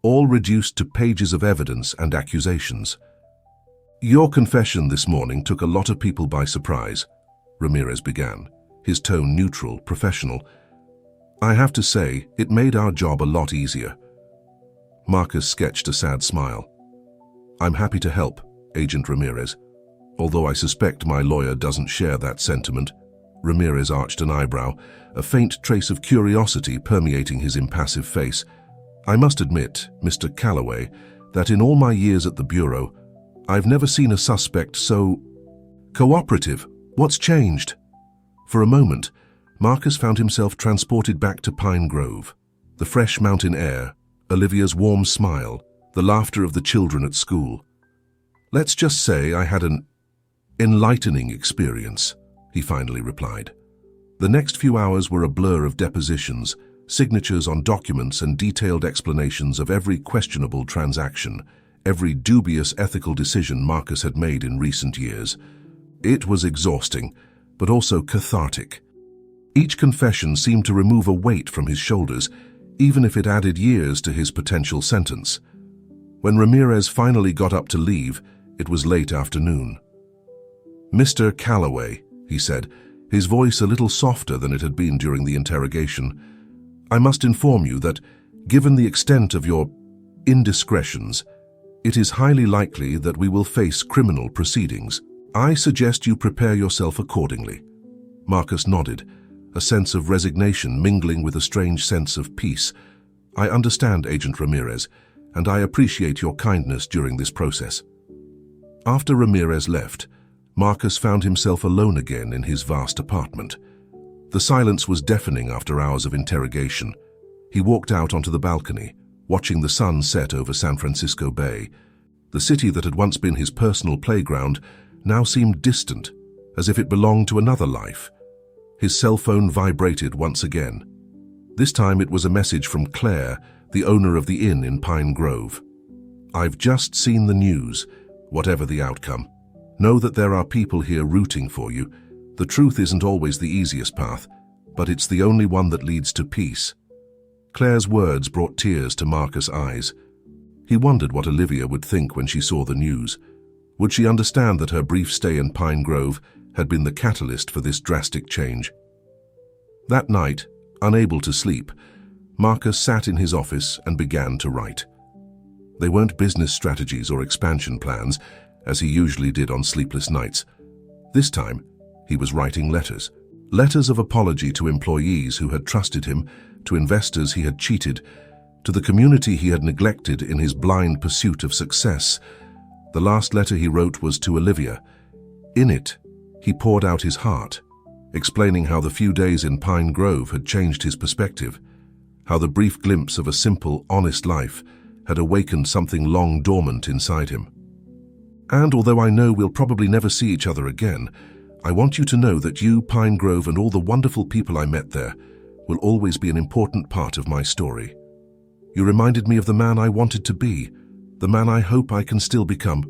all reduced to pages of evidence and accusations. "Your confession this morning took a lot of people by surprise," Ramirez began, his tone neutral, professional. "I have to say, it made our job a lot easier." Marcus sketched a sad smile. "I'm happy to help, Agent Ramirez, although I suspect my lawyer doesn't share that sentiment." Ramirez arched an eyebrow, a faint trace of curiosity permeating his impassive face. "I must admit, Mr. Calloway, that in all my years at the Bureau, I've never seen a suspect so cooperative. What's changed?" For a moment, Marcus found himself transported back to Pine Grove. The fresh mountain air, Olivia's warm smile, the laughter of the children at school. Let's just say I had an enlightening experience, he finally replied. The next few hours were a blur of depositions, signatures on documents and detailed explanations of every questionable transaction, every dubious ethical decision Marcus had made in recent years. It was exhausting, but also cathartic. Each confession seemed to remove a weight from his shoulders, even if it added years to his potential sentence. When Ramirez finally got up to leave, it was late afternoon. "Mr. Calloway," he said, his voice a little softer than it had been during the interrogation, "I must inform you that, given the extent of your indiscretions, it is highly likely that we will face criminal proceedings. I suggest you prepare yourself accordingly." Marcus nodded, a sense of resignation mingling with a strange sense of peace. "I understand, Agent Ramirez, and I appreciate your kindness during this process." After Ramirez left, Marcus found himself alone again in his vast apartment. The silence was deafening after hours of interrogation. He walked out onto the balcony, watching the sun set over San Francisco Bay. The city that had once been his personal playground now seemed distant, as if it belonged to another life. His cell phone vibrated once again. This time it was a message from Claire, the owner of the inn in Pine Grove. "I've just seen the news. Whatever the outcome, know that there are people here rooting for you. The truth isn't always the easiest path, but it's the only one that leads to peace." Claire's words brought tears to Marcus' eyes. He wondered what Olivia would think when she saw the news. Would she understand that her brief stay in Pine Grove had been the catalyst for this drastic change? That night, unable to sleep, Marcus sat in his office and began to write. They weren't business strategies or expansion plans, as he usually did on sleepless nights. This time, he was writing letters. Letters of apology to employees who had trusted him, to investors he had cheated, to the community he had neglected in his blind pursuit of success. The last letter he wrote was to Olivia. In it, he poured out his heart, explaining how the few days in Pine Grove had changed his perspective, how the brief glimpse of a simple, honest life had awakened something long dormant inside him. "And although I know we'll probably never see each other again, I want you to know that you, Pine Grove, and all the wonderful people I met there will always be an important part of my story. You reminded me of the man I wanted to be, the man I hope I can still become."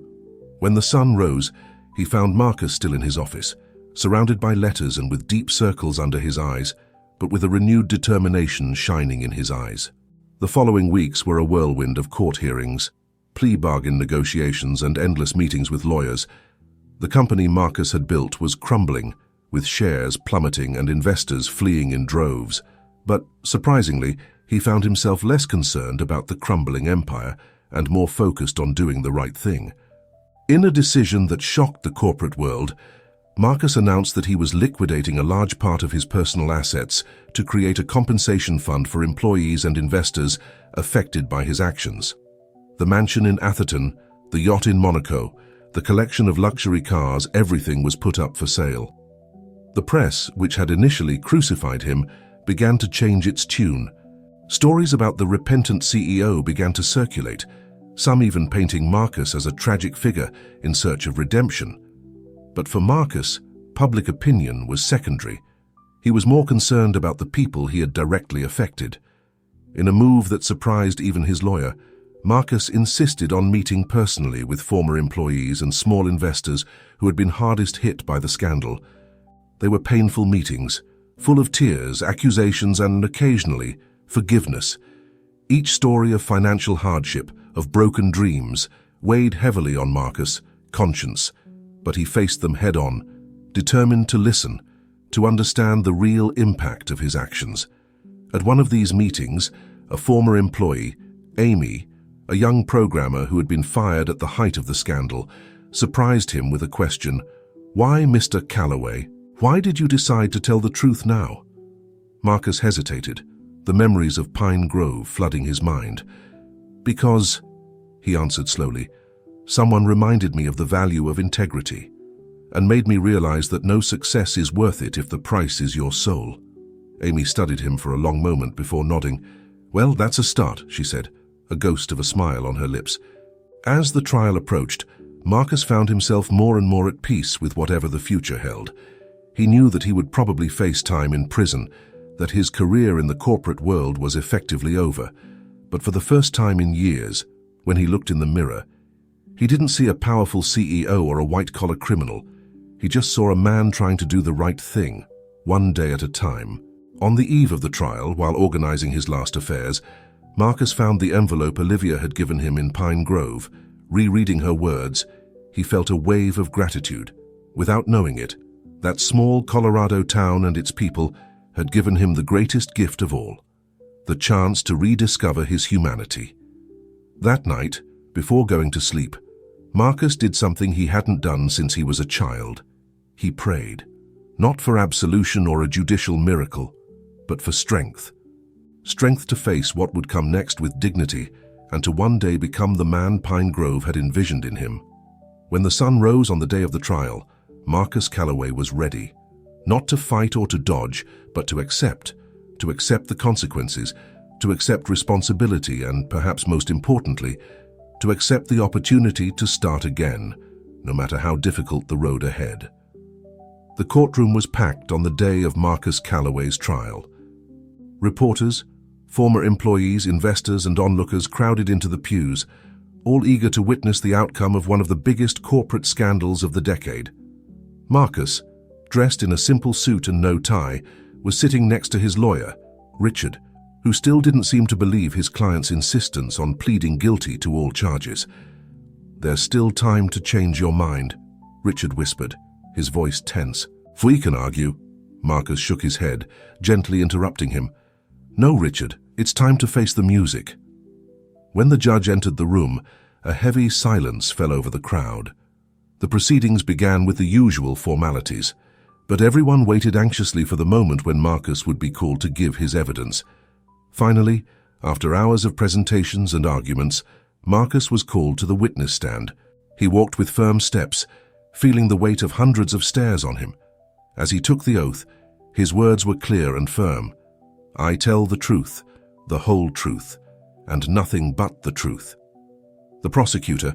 When the sun rose, he found Marcus still in his office, surrounded by letters and with deep circles under his eyes, but with a renewed determination shining in his eyes. The following weeks were a whirlwind of court hearings, plea bargain negotiations, and endless meetings with lawyers. The company Marcus had built was crumbling, with shares plummeting and investors fleeing in droves. But, surprisingly, he found himself less concerned about the crumbling empire and more focused on doing the right thing. In a decision that shocked the corporate world, Marcus announced that he was liquidating a large part of his personal assets to create a compensation fund for employees and investors affected by his actions. The mansion in Atherton, the yacht in Monaco, the collection of luxury cars, everything was put up for sale. The press, which had initially crucified him, began to change its tune. Stories about the repentant CEO began to circulate, some even painting Marcus as a tragic figure in search of redemption. But for Marcus, public opinion was secondary. He was more concerned about the people he had directly affected. In a move that surprised even his lawyer, Marcus insisted on meeting personally with former employees and small investors who had been hardest hit by the scandal. They were painful meetings, full of tears, accusations, and occasionally, forgiveness. Each story of financial hardship, of broken dreams, weighed heavily on Marcus' conscience, but he faced them head-on, determined to listen, to understand the real impact of his actions. At one of these meetings, a former employee, Amy, a young programmer who had been fired at the height of the scandal, surprised him with a question. "Why, Mr. Calloway? Why did you decide to tell the truth now?" Marcus hesitated, the memories of Pine Grove flooding his mind. "Because," he answered slowly, "someone reminded me of the value of integrity and made me realize that no success is worth it if the price is your soul." Amy studied him for a long moment before nodding. "Well, that's a start," she said, a ghost of a smile on her lips. As the trial approached, Marcus found himself more and more at peace with whatever the future held. He knew that he would probably face time in prison, that his career in the corporate world was effectively over. But for the first time in years, when he looked in the mirror, he didn't see a powerful CEO or a white-collar criminal. He just saw a man trying to do the right thing, one day at a time. On the eve of the trial, while organizing his last affairs, Marcus found the envelope Olivia had given him in Pine Grove. Rereading her words, he felt a wave of gratitude. Without knowing it, that small Colorado town and its people had given him the greatest gift of all, the chance to rediscover his humanity. That night, before going to sleep, Marcus did something he hadn't done since he was a child. He prayed, not for absolution or a judicial miracle, but for strength. Strength to face what would come next with dignity and to one day become the man Pine Grove had envisioned in him. When the sun rose on the day of the trial, Marcus Calloway was ready, not to fight or to dodge, but to accept the consequences, to accept responsibility, and perhaps most importantly, to accept the opportunity to start again, no matter how difficult the road ahead. The courtroom was packed on the day of Marcus Calloway's trial. Reporters, former employees, investors, and onlookers crowded into the pews, all eager to witness the outcome of one of the biggest corporate scandals of the decade. Marcus, dressed in a simple suit and no tie, was sitting next to his lawyer, Richard, who still didn't seem to believe his client's insistence on pleading guilty to all charges. "There's still time to change your mind," Richard whispered, his voice tense. "We can argue." Marcus shook his head, gently interrupting him. "No, Richard, it's time to face the music." When the judge entered the room, a heavy silence fell over the crowd. The proceedings began with the usual formalities, but everyone waited anxiously for the moment when Marcus would be called to give his evidence. Finally, after hours of presentations and arguments, Marcus was called to the witness stand. He walked with firm steps, feeling the weight of hundreds of stares on him. As he took the oath, his words were clear and firm. "I tell the truth, the whole truth, and nothing but the truth." The prosecutor,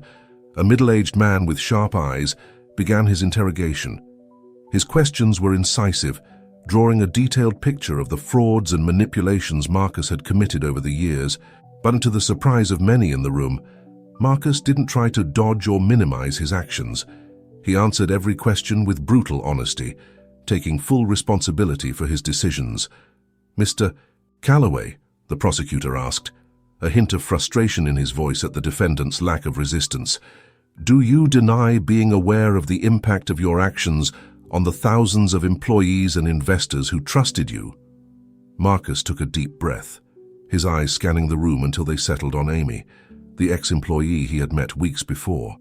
a middle-aged man with sharp eyes, began his interrogation. His questions were incisive, drawing a detailed picture of the frauds and manipulations Marcus had committed over the years. But to the surprise of many in the room, Marcus didn't try to dodge or minimize his actions. He answered every question with brutal honesty, taking full responsibility for his decisions. "Mr. Calloway," the prosecutor asked, a hint of frustration in his voice at the defendant's lack of resistance, "do you deny being aware of the impact of your actions on the thousands of employees and investors who trusted you?" Marcus took a deep breath, his eyes scanning the room until they settled on Amy, the ex-employee he had met weeks before.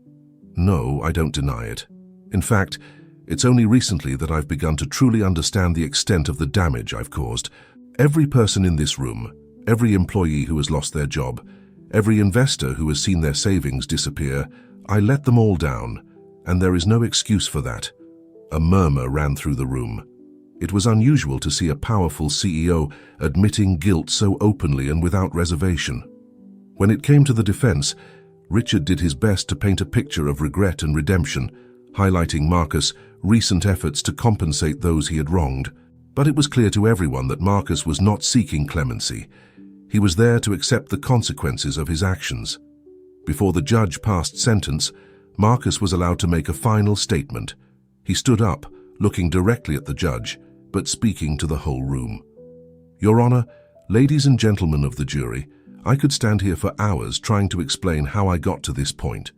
"No, I don't deny it. In fact, it's only recently that I've begun to truly understand the extent of the damage I've caused. Every person in this room, every employee who has lost their job, every investor who has seen their savings disappear, I let them all down, and there is no excuse for that." A murmur ran through the room. It was unusual to see a powerful CEO admitting guilt so openly and without reservation. When it came to the defense, Richard did his best to paint a picture of regret and redemption, highlighting Marcus' recent efforts to compensate those he had wronged. But it was clear to everyone that Marcus was not seeking clemency. He was there to accept the consequences of his actions. Before the judge passed sentence, Marcus was allowed to make a final statement. He stood up, looking directly at the judge, but speaking to the whole room. "Your Honor, ladies and gentlemen of the jury, I could stand here for hours trying to explain how I got to this point.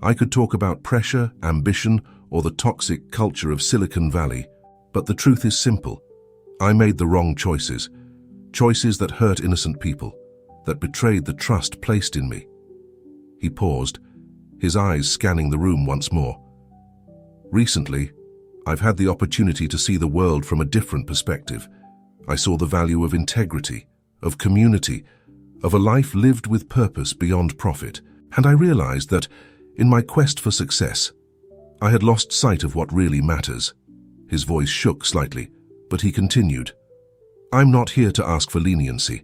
I could talk about pressure, ambition, or the toxic culture of Silicon Valley. But the truth is simple. I made the wrong choices. Choices that hurt innocent people, that betrayed the trust placed in me." He paused, his eyes scanning the room once more. "Recently, I've had the opportunity to see the world from a different perspective. I saw the value of integrity, of community, of a life lived with purpose beyond profit, and I realized that, in my quest for success, I had lost sight of what really matters." His voice shook slightly, but he continued, "I'm not here to ask for leniency.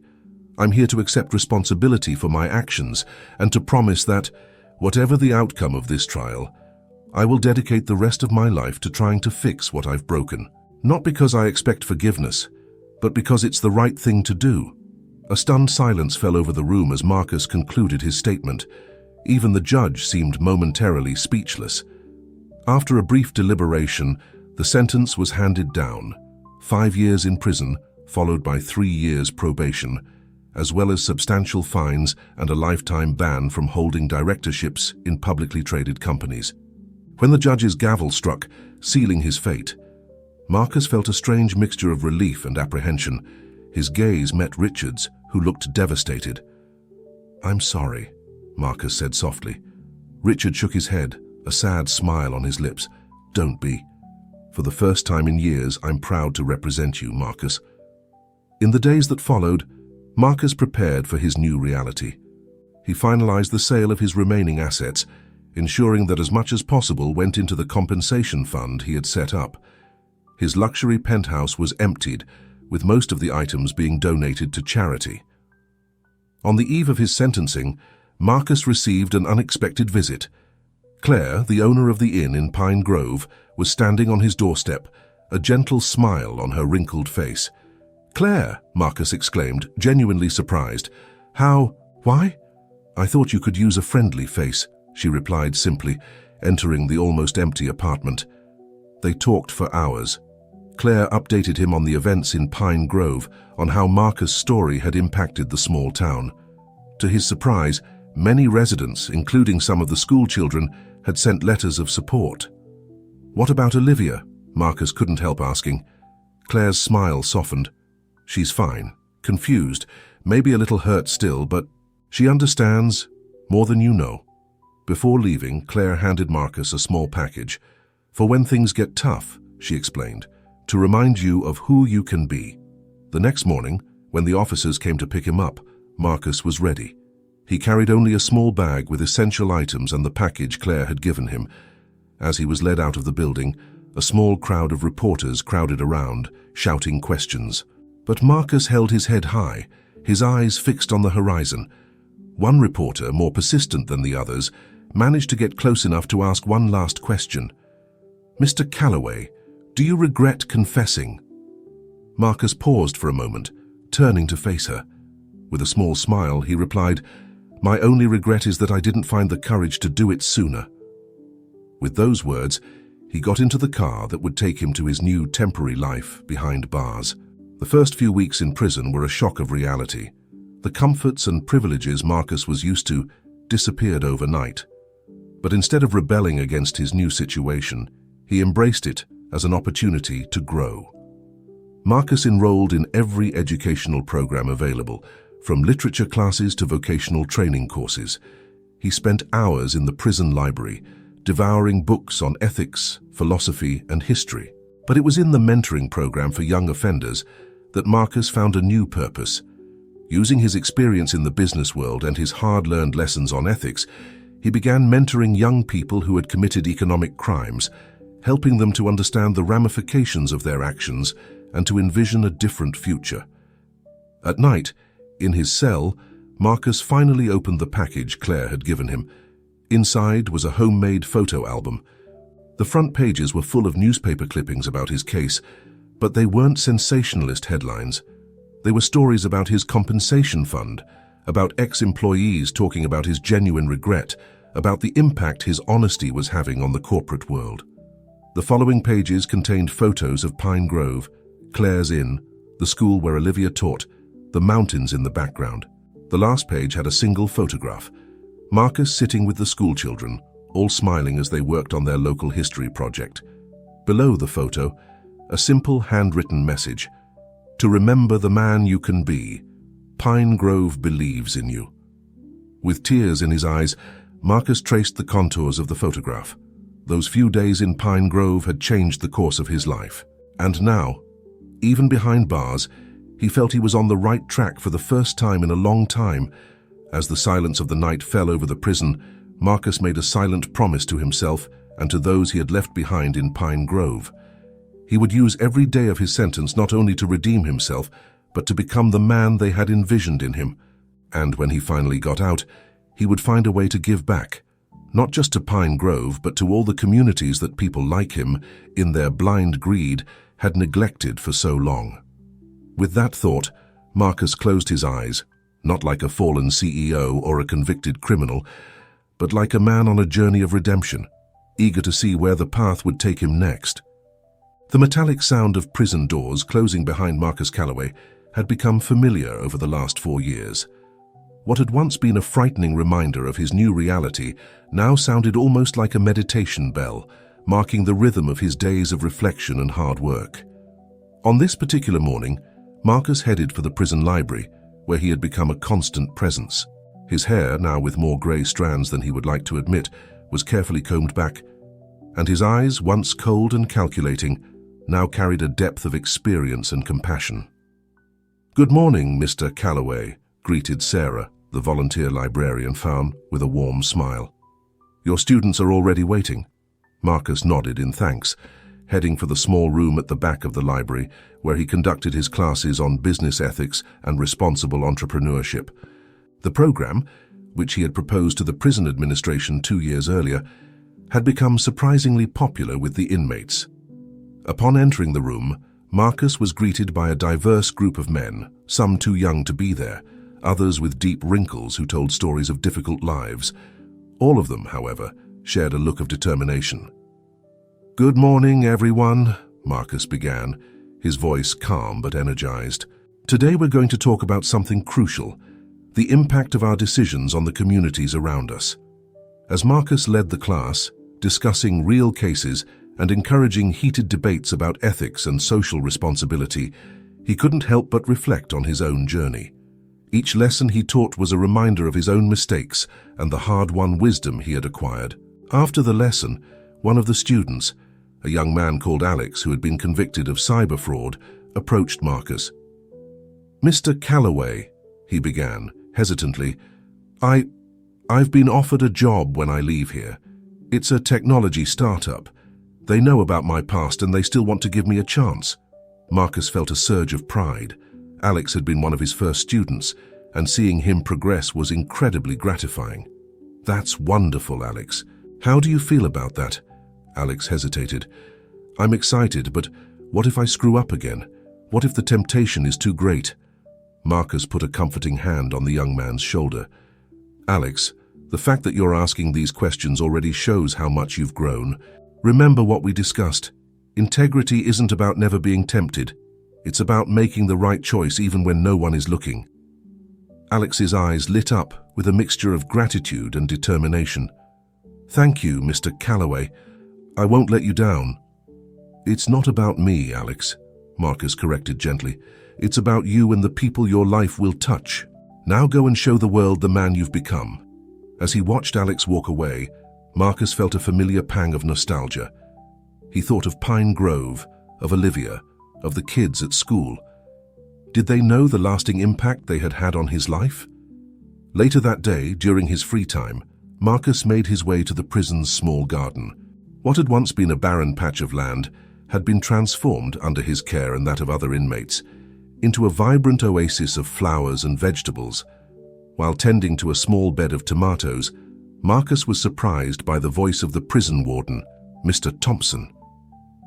I'm here to accept responsibility for my actions and to promise that, whatever the outcome of this trial, I will dedicate the rest of my life to trying to fix what I've broken. Not because I expect forgiveness, but because it's the right thing to do." A stunned silence fell over the room as Marcus concluded his statement. Even the judge seemed momentarily speechless. After a brief deliberation, the sentence was handed down: 5 years in prison, followed by 3 years probation, as well as substantial fines and a lifetime ban from holding directorships in publicly traded companies. When the judge's gavel struck, sealing his fate, Marcus felt a strange mixture of relief and apprehension. His gaze met Richard's, who looked devastated. "I'm sorry," Marcus said softly. Richard shook his head, a sad smile on his lips. "Don't be. For the first time in years, I'm proud to represent you, Marcus." In the days that followed, Marcus prepared for his new reality. He finalized the sale of his remaining assets, ensuring that as much as possible went into the compensation fund he had set up. His luxury penthouse was emptied, with most of the items being donated to charity. On the eve of his sentencing, Marcus received an unexpected visit. Claire, the owner of the inn in Pine Grove, was standing on his doorstep, a gentle smile on her wrinkled face. "Claire," Marcus exclaimed, genuinely surprised. Why? I thought you could use a friendly face," she replied simply, entering the almost empty apartment. They talked for hours. Claire updated him on the events in Pine Grove, on how Marcus' story had impacted the small town. To his surprise, many residents, including some of the school children, had sent letters of support. "What about Olivia?" Marcus couldn't help asking. Claire's smile softened. "She's fine, confused, maybe a little hurt still, but she understands more than you know." Before leaving, Claire handed Marcus a small package. "For when things get tough," she explained, "to remind you of who you can be." The next morning, when the officers came to pick him up, Marcus was ready. He carried only a small bag with essential items and the package Claire had given him. As he was led out of the building, a small crowd of reporters crowded around, shouting questions. But Marcus held his head high, his eyes fixed on the horizon. One reporter, more persistent than the others, managed to get close enough to ask one last question. "Mr. Calloway, do you regret confessing?" Marcus paused for a moment, turning to face her. With a small smile, he replied, "My only regret is that I didn't find the courage to do it sooner." With those words, he got into the car that would take him to his new temporary life behind bars. The first few weeks in prison were a shock of reality. The comforts and privileges Marcus was used to disappeared overnight. But instead of rebelling against his new situation, he embraced it as an opportunity to grow. Marcus enrolled in every educational program available, from literature classes to vocational training courses. He spent hours in the prison library, devouring books on ethics, philosophy, and history. But it was in the mentoring program for young offenders that Marcus found a new purpose. Using his experience in the business world and his hard-learned lessons on ethics, he began mentoring young people who had committed economic crimes, helping them to understand the ramifications of their actions and to envision a different future. At night, in his cell, Marcus finally opened the package Claire had given him. Inside was a homemade photo album. The front pages were full of newspaper clippings about his case, but they weren't sensationalist headlines. They were stories about his compensation fund, about ex-employees talking about his genuine regret, about the impact his honesty was having on the corporate world. The following pages contained photos of Pine Grove, Claire's Inn, the school where Olivia taught, the mountains in the background. The last page had a single photograph. Marcus sitting with the schoolchildren, all smiling as they worked on their local history project. Below the photo, a simple handwritten message: "To remember the man you can be, Pine Grove believes in you." With tears in his eyes, Marcus traced the contours of the photograph. Those few days in Pine Grove had changed the course of his life. And now, even behind bars, he felt he was on the right track for the first time in a long time. As the silence of the night fell over the prison, Marcus made a silent promise to himself and to those he had left behind in Pine Grove. He would use every day of his sentence not only to redeem himself, but to become the man they had envisioned in him. And when he finally got out, he would find a way to give back, not just to Pine Grove, but to all the communities that people like him, in their blind greed, had neglected for so long. With that thought, Marcus closed his eyes, not like a fallen CEO or a convicted criminal, but like a man on a journey of redemption, eager to see where the path would take him next. The metallic sound of prison doors closing behind Marcus Calloway had become familiar over the last 4 years. What had once been a frightening reminder of his new reality now sounded almost like a meditation bell, marking the rhythm of his days of reflection and hard work. On this particular morning, Marcus headed for the prison library, where he had become a constant presence. His hair, now with more grey strands than he would like to admit, was carefully combed back, and his eyes, once cold and calculating, now carried a depth of experience and compassion. "Good morning, Mr. Calloway," greeted Sarah, the volunteer librarian, found with a warm smile. "Your students are already waiting." Marcus nodded in thanks, heading for the small room at the back of the library, where he conducted his classes on business ethics and responsible entrepreneurship. The program, which he had proposed to the prison administration 2 years earlier, had become surprisingly popular with the inmates. Upon entering the room, Marcus was greeted by a diverse group of men, some too young to be there, others with deep wrinkles who told stories of difficult lives. All of them, however, shared a look of determination. "Good morning, everyone," Marcus began, his voice calm but energized. "Today we're going to talk about something crucial, the impact of our decisions on the communities around us." As Marcus led the class, discussing real cases and encouraging heated debates about ethics and social responsibility, he couldn't help but reflect on his own journey. Each lesson he taught was a reminder of his own mistakes and the hard-won wisdom he had acquired. After the lesson, one of the students, a young man called Alex who had been convicted of cyber fraud, approached Marcus. "Mr. Calloway," he began, hesitantly, I've been offered a job when I leave here. It's a technology startup. They know about my past and they still want to give me a chance." Marcus felt a surge of pride. Alex had been one of his first students, and seeing him progress was incredibly gratifying. "That's wonderful, Alex. How do you feel about that?" Alex hesitated. "I'm excited, but what if I screw up again? What if the temptation is too great?" Marcus put a comforting hand on the young man's shoulder. "Alex, the fact that you're asking these questions already shows how much you've grown. Remember what we discussed. Integrity isn't about never being tempted. It's about making the right choice even when no one is looking." Alex's eyes lit up with a mixture of gratitude and determination. "Thank you, Mr. Calloway. I won't let you down." "It's not about me, Alex," Marcus corrected gently. "It's about you and the people your life will touch. Now go and show the world the man you've become." As he watched Alex walk away, Marcus felt a familiar pang of nostalgia. He thought of Pine Grove, of Olivia, of the kids at school. Did they know the lasting impact they had had on his life? Later that day, during his free time, Marcus made his way to the prison's small garden. What had once been a barren patch of land had been transformed, under his care and that of other inmates, into a vibrant oasis of flowers and vegetables. While tending to a small bed of tomatoes, Marcus was surprised by the voice of the prison warden, Mr. Thompson.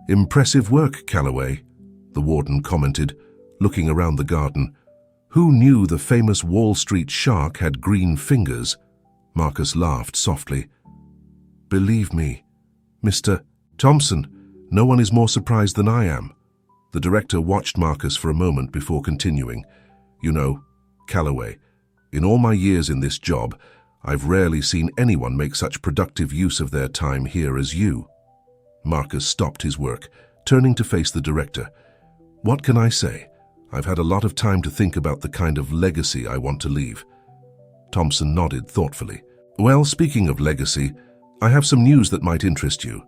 "Impressive work, Calloway," the warden commented, looking around the garden. "Who knew the famous Wall Street shark had green fingers?" Marcus laughed softly. "Believe me, Mr. Thompson, no one is more surprised than I am." The director watched Marcus for a moment before continuing. "You know, Calloway, in all my years in this job, I've rarely seen anyone make such productive use of their time here as you." Marcus stopped his work, turning to face the director. "What can I say? I've had a lot of time to think about the kind of legacy I want to leave." Thompson nodded thoughtfully. "Well, speaking of legacy, I have some news that might interest you.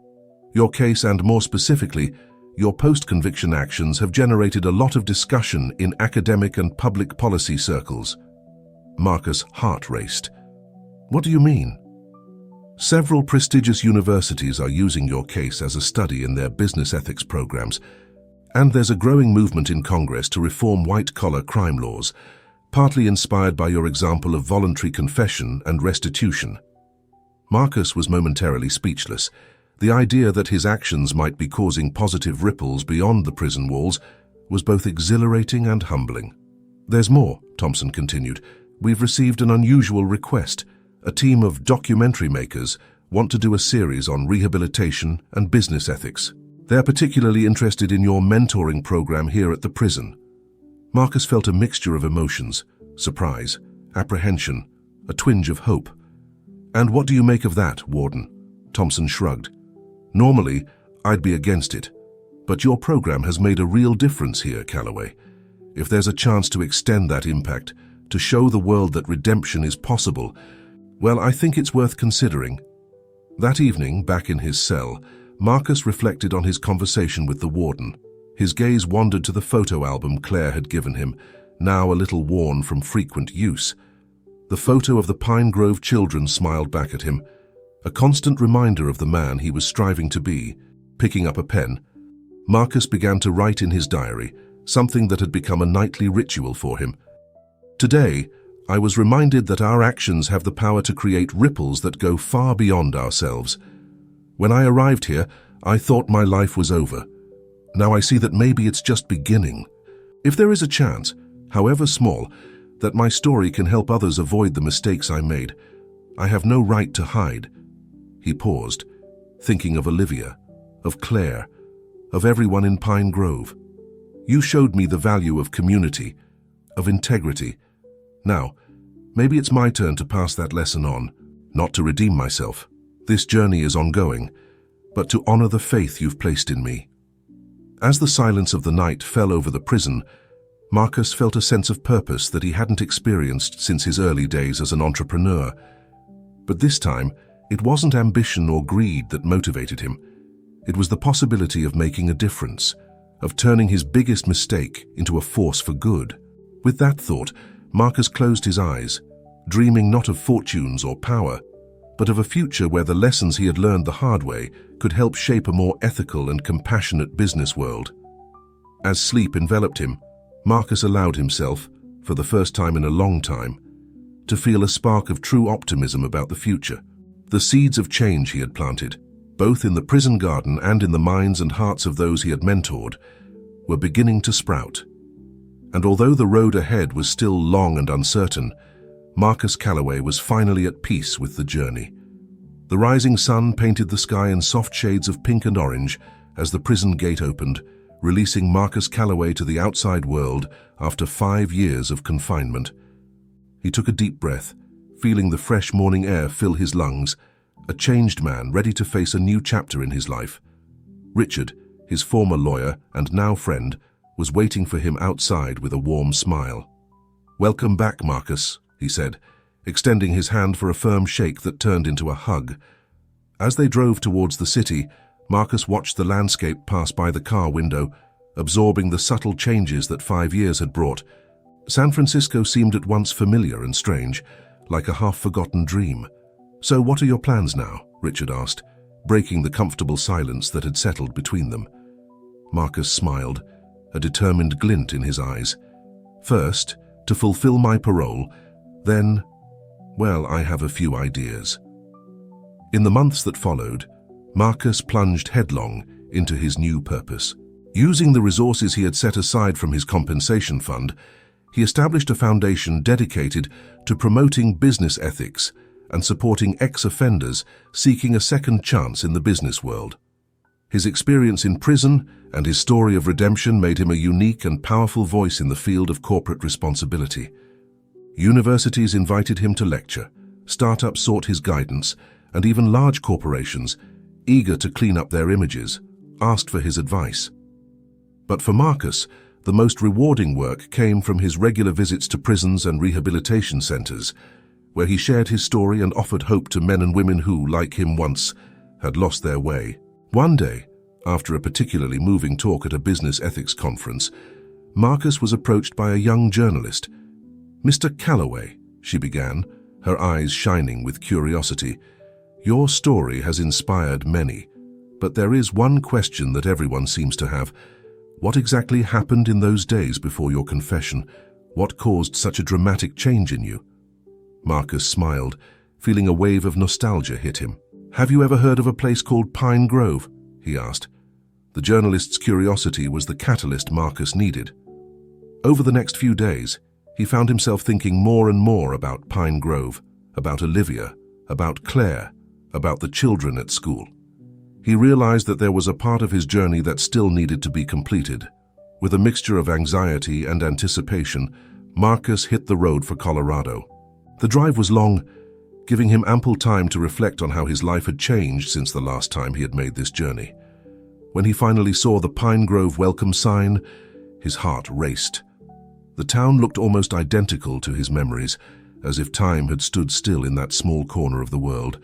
Your case, and more specifically, your post-conviction actions, have generated a lot of discussion in academic and public policy circles." Marcus' heart raced. "What do you mean?" "Several prestigious universities are using your case as a study in their business ethics programs, and there's a growing movement in Congress to reform white-collar crime laws, partly inspired by your example of voluntary confession and restitution." Marcus was momentarily speechless. The idea that his actions might be causing positive ripples beyond the prison walls was both exhilarating and humbling. "There's more," Thompson continued. "We've received an unusual request. A team of documentary makers want to do a series on rehabilitation and business ethics. They're particularly interested in your mentoring program here at the prison." Marcus felt a mixture of emotions: surprise, apprehension, a twinge of hope. "And what do you make of that, Warden?" Thompson shrugged. "Normally, I'd be against it. But your program has made a real difference here, Calloway. If there's a chance to extend that impact, to show the world that redemption is possible, well, I think it's worth considering." That evening, back in his cell, Marcus reflected on his conversation with the warden. His gaze wandered to the photo album Claire had given him, now a little worn from frequent use. The photo of the Pine Grove children smiled back at him, a constant reminder of the man he was striving to be. Picking up a pen, Marcus began to write in his diary, something that had become a nightly ritual for him. "Today, I was reminded that our actions have the power to create ripples that go far beyond ourselves. When I arrived here, I thought my life was over. Now I see that maybe it's just beginning. If there is a chance, however small, that my story can help others avoid the mistakes I made, I have no right to hide." He paused, thinking of Olivia, of Claire, of everyone in Pine Grove. "You showed me the value of community, of integrity. Now, maybe it's my turn to pass that lesson on, not to redeem myself. This journey is ongoing, but to honor the faith you've placed in me." As the silence of the night fell over the prison, Marcus felt a sense of purpose that he hadn't experienced since his early days as an entrepreneur. But this time, it wasn't ambition or greed that motivated him. It was the possibility of making a difference, of turning his biggest mistake into a force for good. With that thought, Marcus closed his eyes, dreaming not of fortunes or power, but of a future where the lessons he had learned the hard way could help shape a more ethical and compassionate business world. As sleep enveloped him, Marcus allowed himself, for the first time in a long time, to feel a spark of true optimism about the future. The seeds of change he had planted, both in the prison garden and in the minds and hearts of those he had mentored, were beginning to sprout. And although the road ahead was still long and uncertain, Marcus Calloway was finally at peace with the journey. The rising sun painted the sky in soft shades of pink and orange as the prison gate opened, releasing Marcus Calloway to the outside world after 5 years of confinement. He took a deep breath, feeling the fresh morning air fill his lungs, a changed man ready to face a new chapter in his life. Richard, his former lawyer and now friend, was waiting for him outside with a warm smile. "Welcome back, Marcus," he said, extending his hand for a firm shake that turned into a hug. As they drove towards the city, Marcus watched the landscape pass by the car window, absorbing the subtle changes that 5 years had brought. San Francisco seemed at once familiar and strange, like a half-forgotten dream. "So what are your plans now?" Richard asked, breaking the comfortable silence that had settled between them. Marcus smiled, a determined glint in his eyes. "First, to fulfill my parole, then, well, I have a few ideas." In the months that followed, Marcus plunged headlong into his new purpose. Using the resources he had set aside from his compensation fund, he established a foundation dedicated to promoting business ethics and supporting ex-offenders seeking a second chance in the business world. His experience in prison and his story of redemption made him a unique and powerful voice in the field of corporate responsibility. Universities invited him to lecture, startups sought his guidance, and even large corporations, eager to clean up their images, asked for his advice. But for Marcus, the most rewarding work came from his regular visits to prisons and rehabilitation centers, where he shared his story and offered hope to men and women who, like him once, had lost their way. One day, after a particularly moving talk at a business ethics conference, Marcus was approached by a young journalist. "Mr. Calloway," she began, her eyes shining with curiosity, "your story has inspired many, but there is one question that everyone seems to have. What exactly happened in those days before your confession? What caused such a dramatic change in you?" Marcus smiled, feeling a wave of nostalgia hit him. "Have you ever heard of a place called Pine Grove?" he asked. The journalist's curiosity was the catalyst Marcus needed. Over the next few days, he found himself thinking more and more about Pine Grove, about Olivia, about Claire, about the children at school. He realized that there was a part of his journey that still needed to be completed. With a mixture of anxiety and anticipation, Marcus hit the road for Colorado. The drive was long, giving him ample time to reflect on how his life had changed since the last time he had made this journey. When he finally saw the Pine Grove welcome sign, his heart raced. The town looked almost identical to his memories, as if time had stood still in that small corner of the world.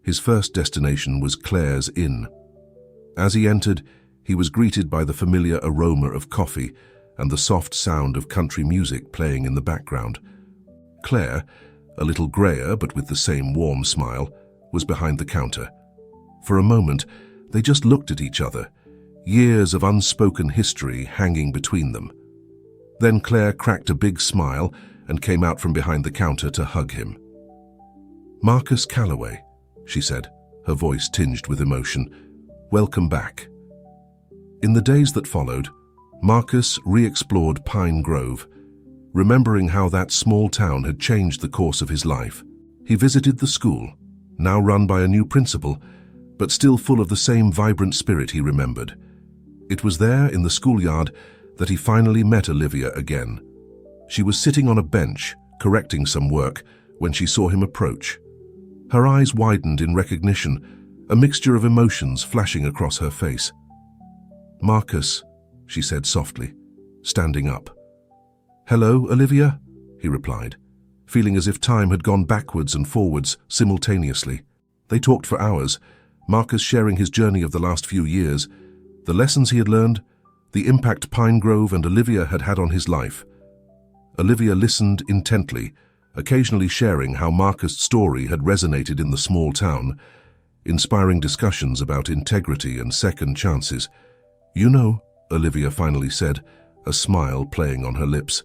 His first destination was Claire's Inn. As he entered, he was greeted by the familiar aroma of coffee and the soft sound of country music playing in the background. Claire, a little grayer but with the same warm smile, was behind the counter. For a moment, they just looked at each other, years of unspoken history hanging between them. Then Claire cracked a big smile and came out from behind the counter to hug him. "Marcus Calloway," she said, her voice tinged with emotion. "Welcome back." In the days that followed, Marcus re-explored Pine Grove, remembering how that small town had changed the course of his life. He visited the school, now run by a new principal, but still full of the same vibrant spirit he remembered. It was there, in the schoolyard, that he finally met Olivia again. She was sitting on a bench, correcting some work, when she saw him approach. Her eyes widened in recognition, a mixture of emotions flashing across her face. "Marcus," she said softly, standing up. "Hello, Olivia," he replied, feeling as if time had gone backwards and forwards simultaneously. They talked for hours, Marcus sharing his journey of the last few years, the lessons he had learned, the impact Pine Grove and Olivia had had on his life. Olivia listened intently, occasionally sharing how Marcus' story had resonated in the small town, inspiring discussions about integrity and second chances. "You know," Olivia finally said, a smile playing on her lips,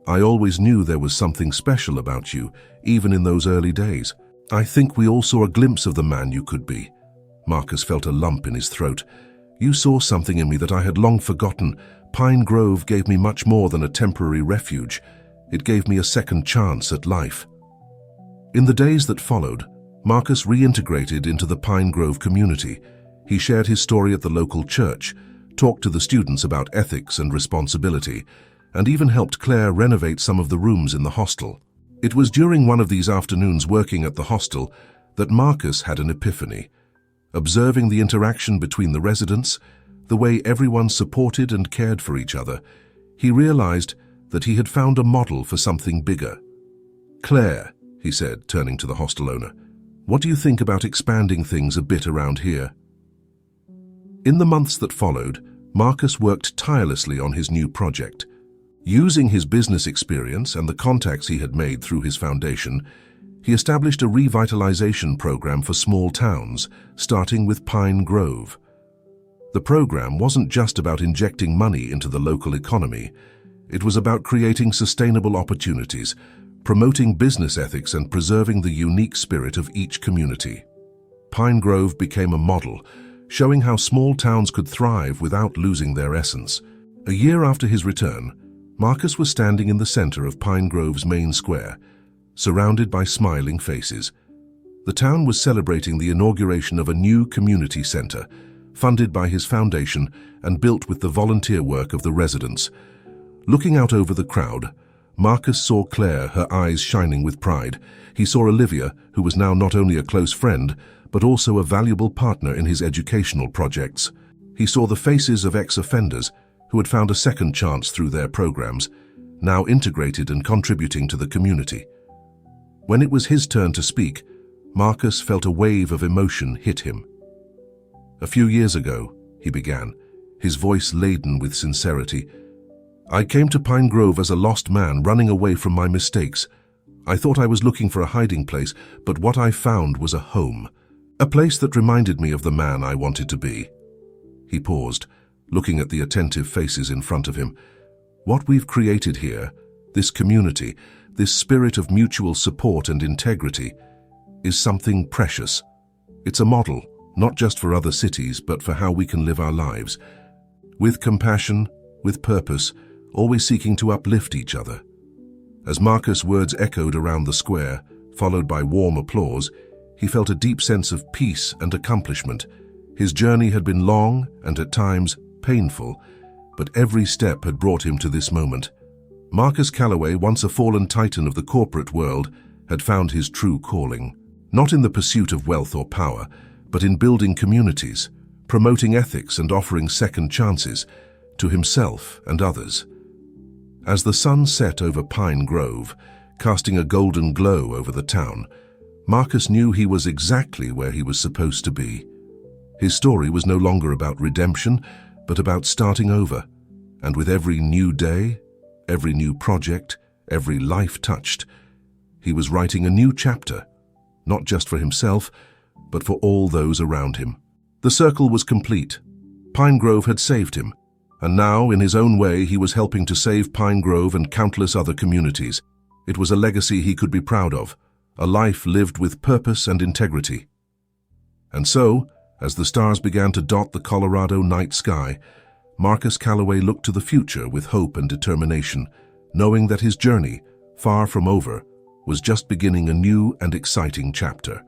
"I always knew there was something special about you, even in those early days. I think we all saw a glimpse of the man you could be." Marcus felt a lump in his throat. "You saw something in me that I had long forgotten. Pine Grove gave me much more than a temporary refuge. It gave me a second chance at life." In the days that followed, Marcus reintegrated into the Pine Grove community. He shared his story at the local church, talked to the students about ethics and responsibility, and even helped Claire renovate some of the rooms in the hostel. It was during one of these afternoons working at the hostel that Marcus had an epiphany. Observing the interaction between the residents, the way everyone supported and cared for each other, he realized that he had found a model for something bigger. "Claire," he said, turning to the hostel owner, "what do you think about expanding things a bit around here?" In the months that followed, Marcus worked tirelessly on his new project. Using his business experience and the contacts he had made through his foundation, he established a revitalization program for small towns, starting with Pine Grove. The program wasn't just about injecting money into the local economy. It was about creating sustainable opportunities, promoting business ethics and preserving the unique spirit of each community. Pine Grove became a model, showing how small towns could thrive without losing their essence. A year after his return, Marcus was standing in the center of Pine Grove's main square, surrounded by smiling faces. The town was celebrating the inauguration of a new community center, funded by his foundation and built with the volunteer work of the residents. Looking out over the crowd, Marcus saw Claire, her eyes shining with pride. He saw Olivia, who was now not only a close friend, but also a valuable partner in his educational projects. He saw the faces of ex-offenders who had found a second chance through their programs, now integrated and contributing to the community. When it was his turn to speak, Marcus felt a wave of emotion hit him. "A few years ago," he began, his voice laden with sincerity, "I came to Pine Grove as a lost man running away from my mistakes. I thought I was looking for a hiding place, but what I found was a home. A place that reminded me of the man I wanted to be." He paused, looking at the attentive faces in front of him. "What we've created here, this community, this spirit of mutual support and integrity, is something precious. It's a model, not just for other cities, but for how we can live our lives. With compassion, with purpose, always seeking to uplift each other. As Marcus' words echoed around the square, followed by warm applause, he felt a deep sense of peace and accomplishment. His journey had been long and at times painful, but every step had brought him to this moment. Marcus Calloway, once a fallen titan of the corporate world, had found his true calling. Not in the pursuit of wealth or power, but in building communities, promoting ethics and offering second chances to himself and others. As the sun set over Pine Grove, casting a golden glow over the town, Marcus knew he was exactly where he was supposed to be. His story was no longer about redemption, but about starting over. And with every new day, every new project, every life touched, he was writing a new chapter, not just for himself, but for all those around him. The circle was complete. Pine Grove had saved him, and now, in his own way, he was helping to save Pine Grove and countless other communities. It was a legacy he could be proud of, a life lived with purpose and integrity. And so, as the stars began to dot the Colorado night sky, Marcus Calloway looked to the future with hope and determination, knowing that his journey, far from over, was just beginning a new and exciting chapter.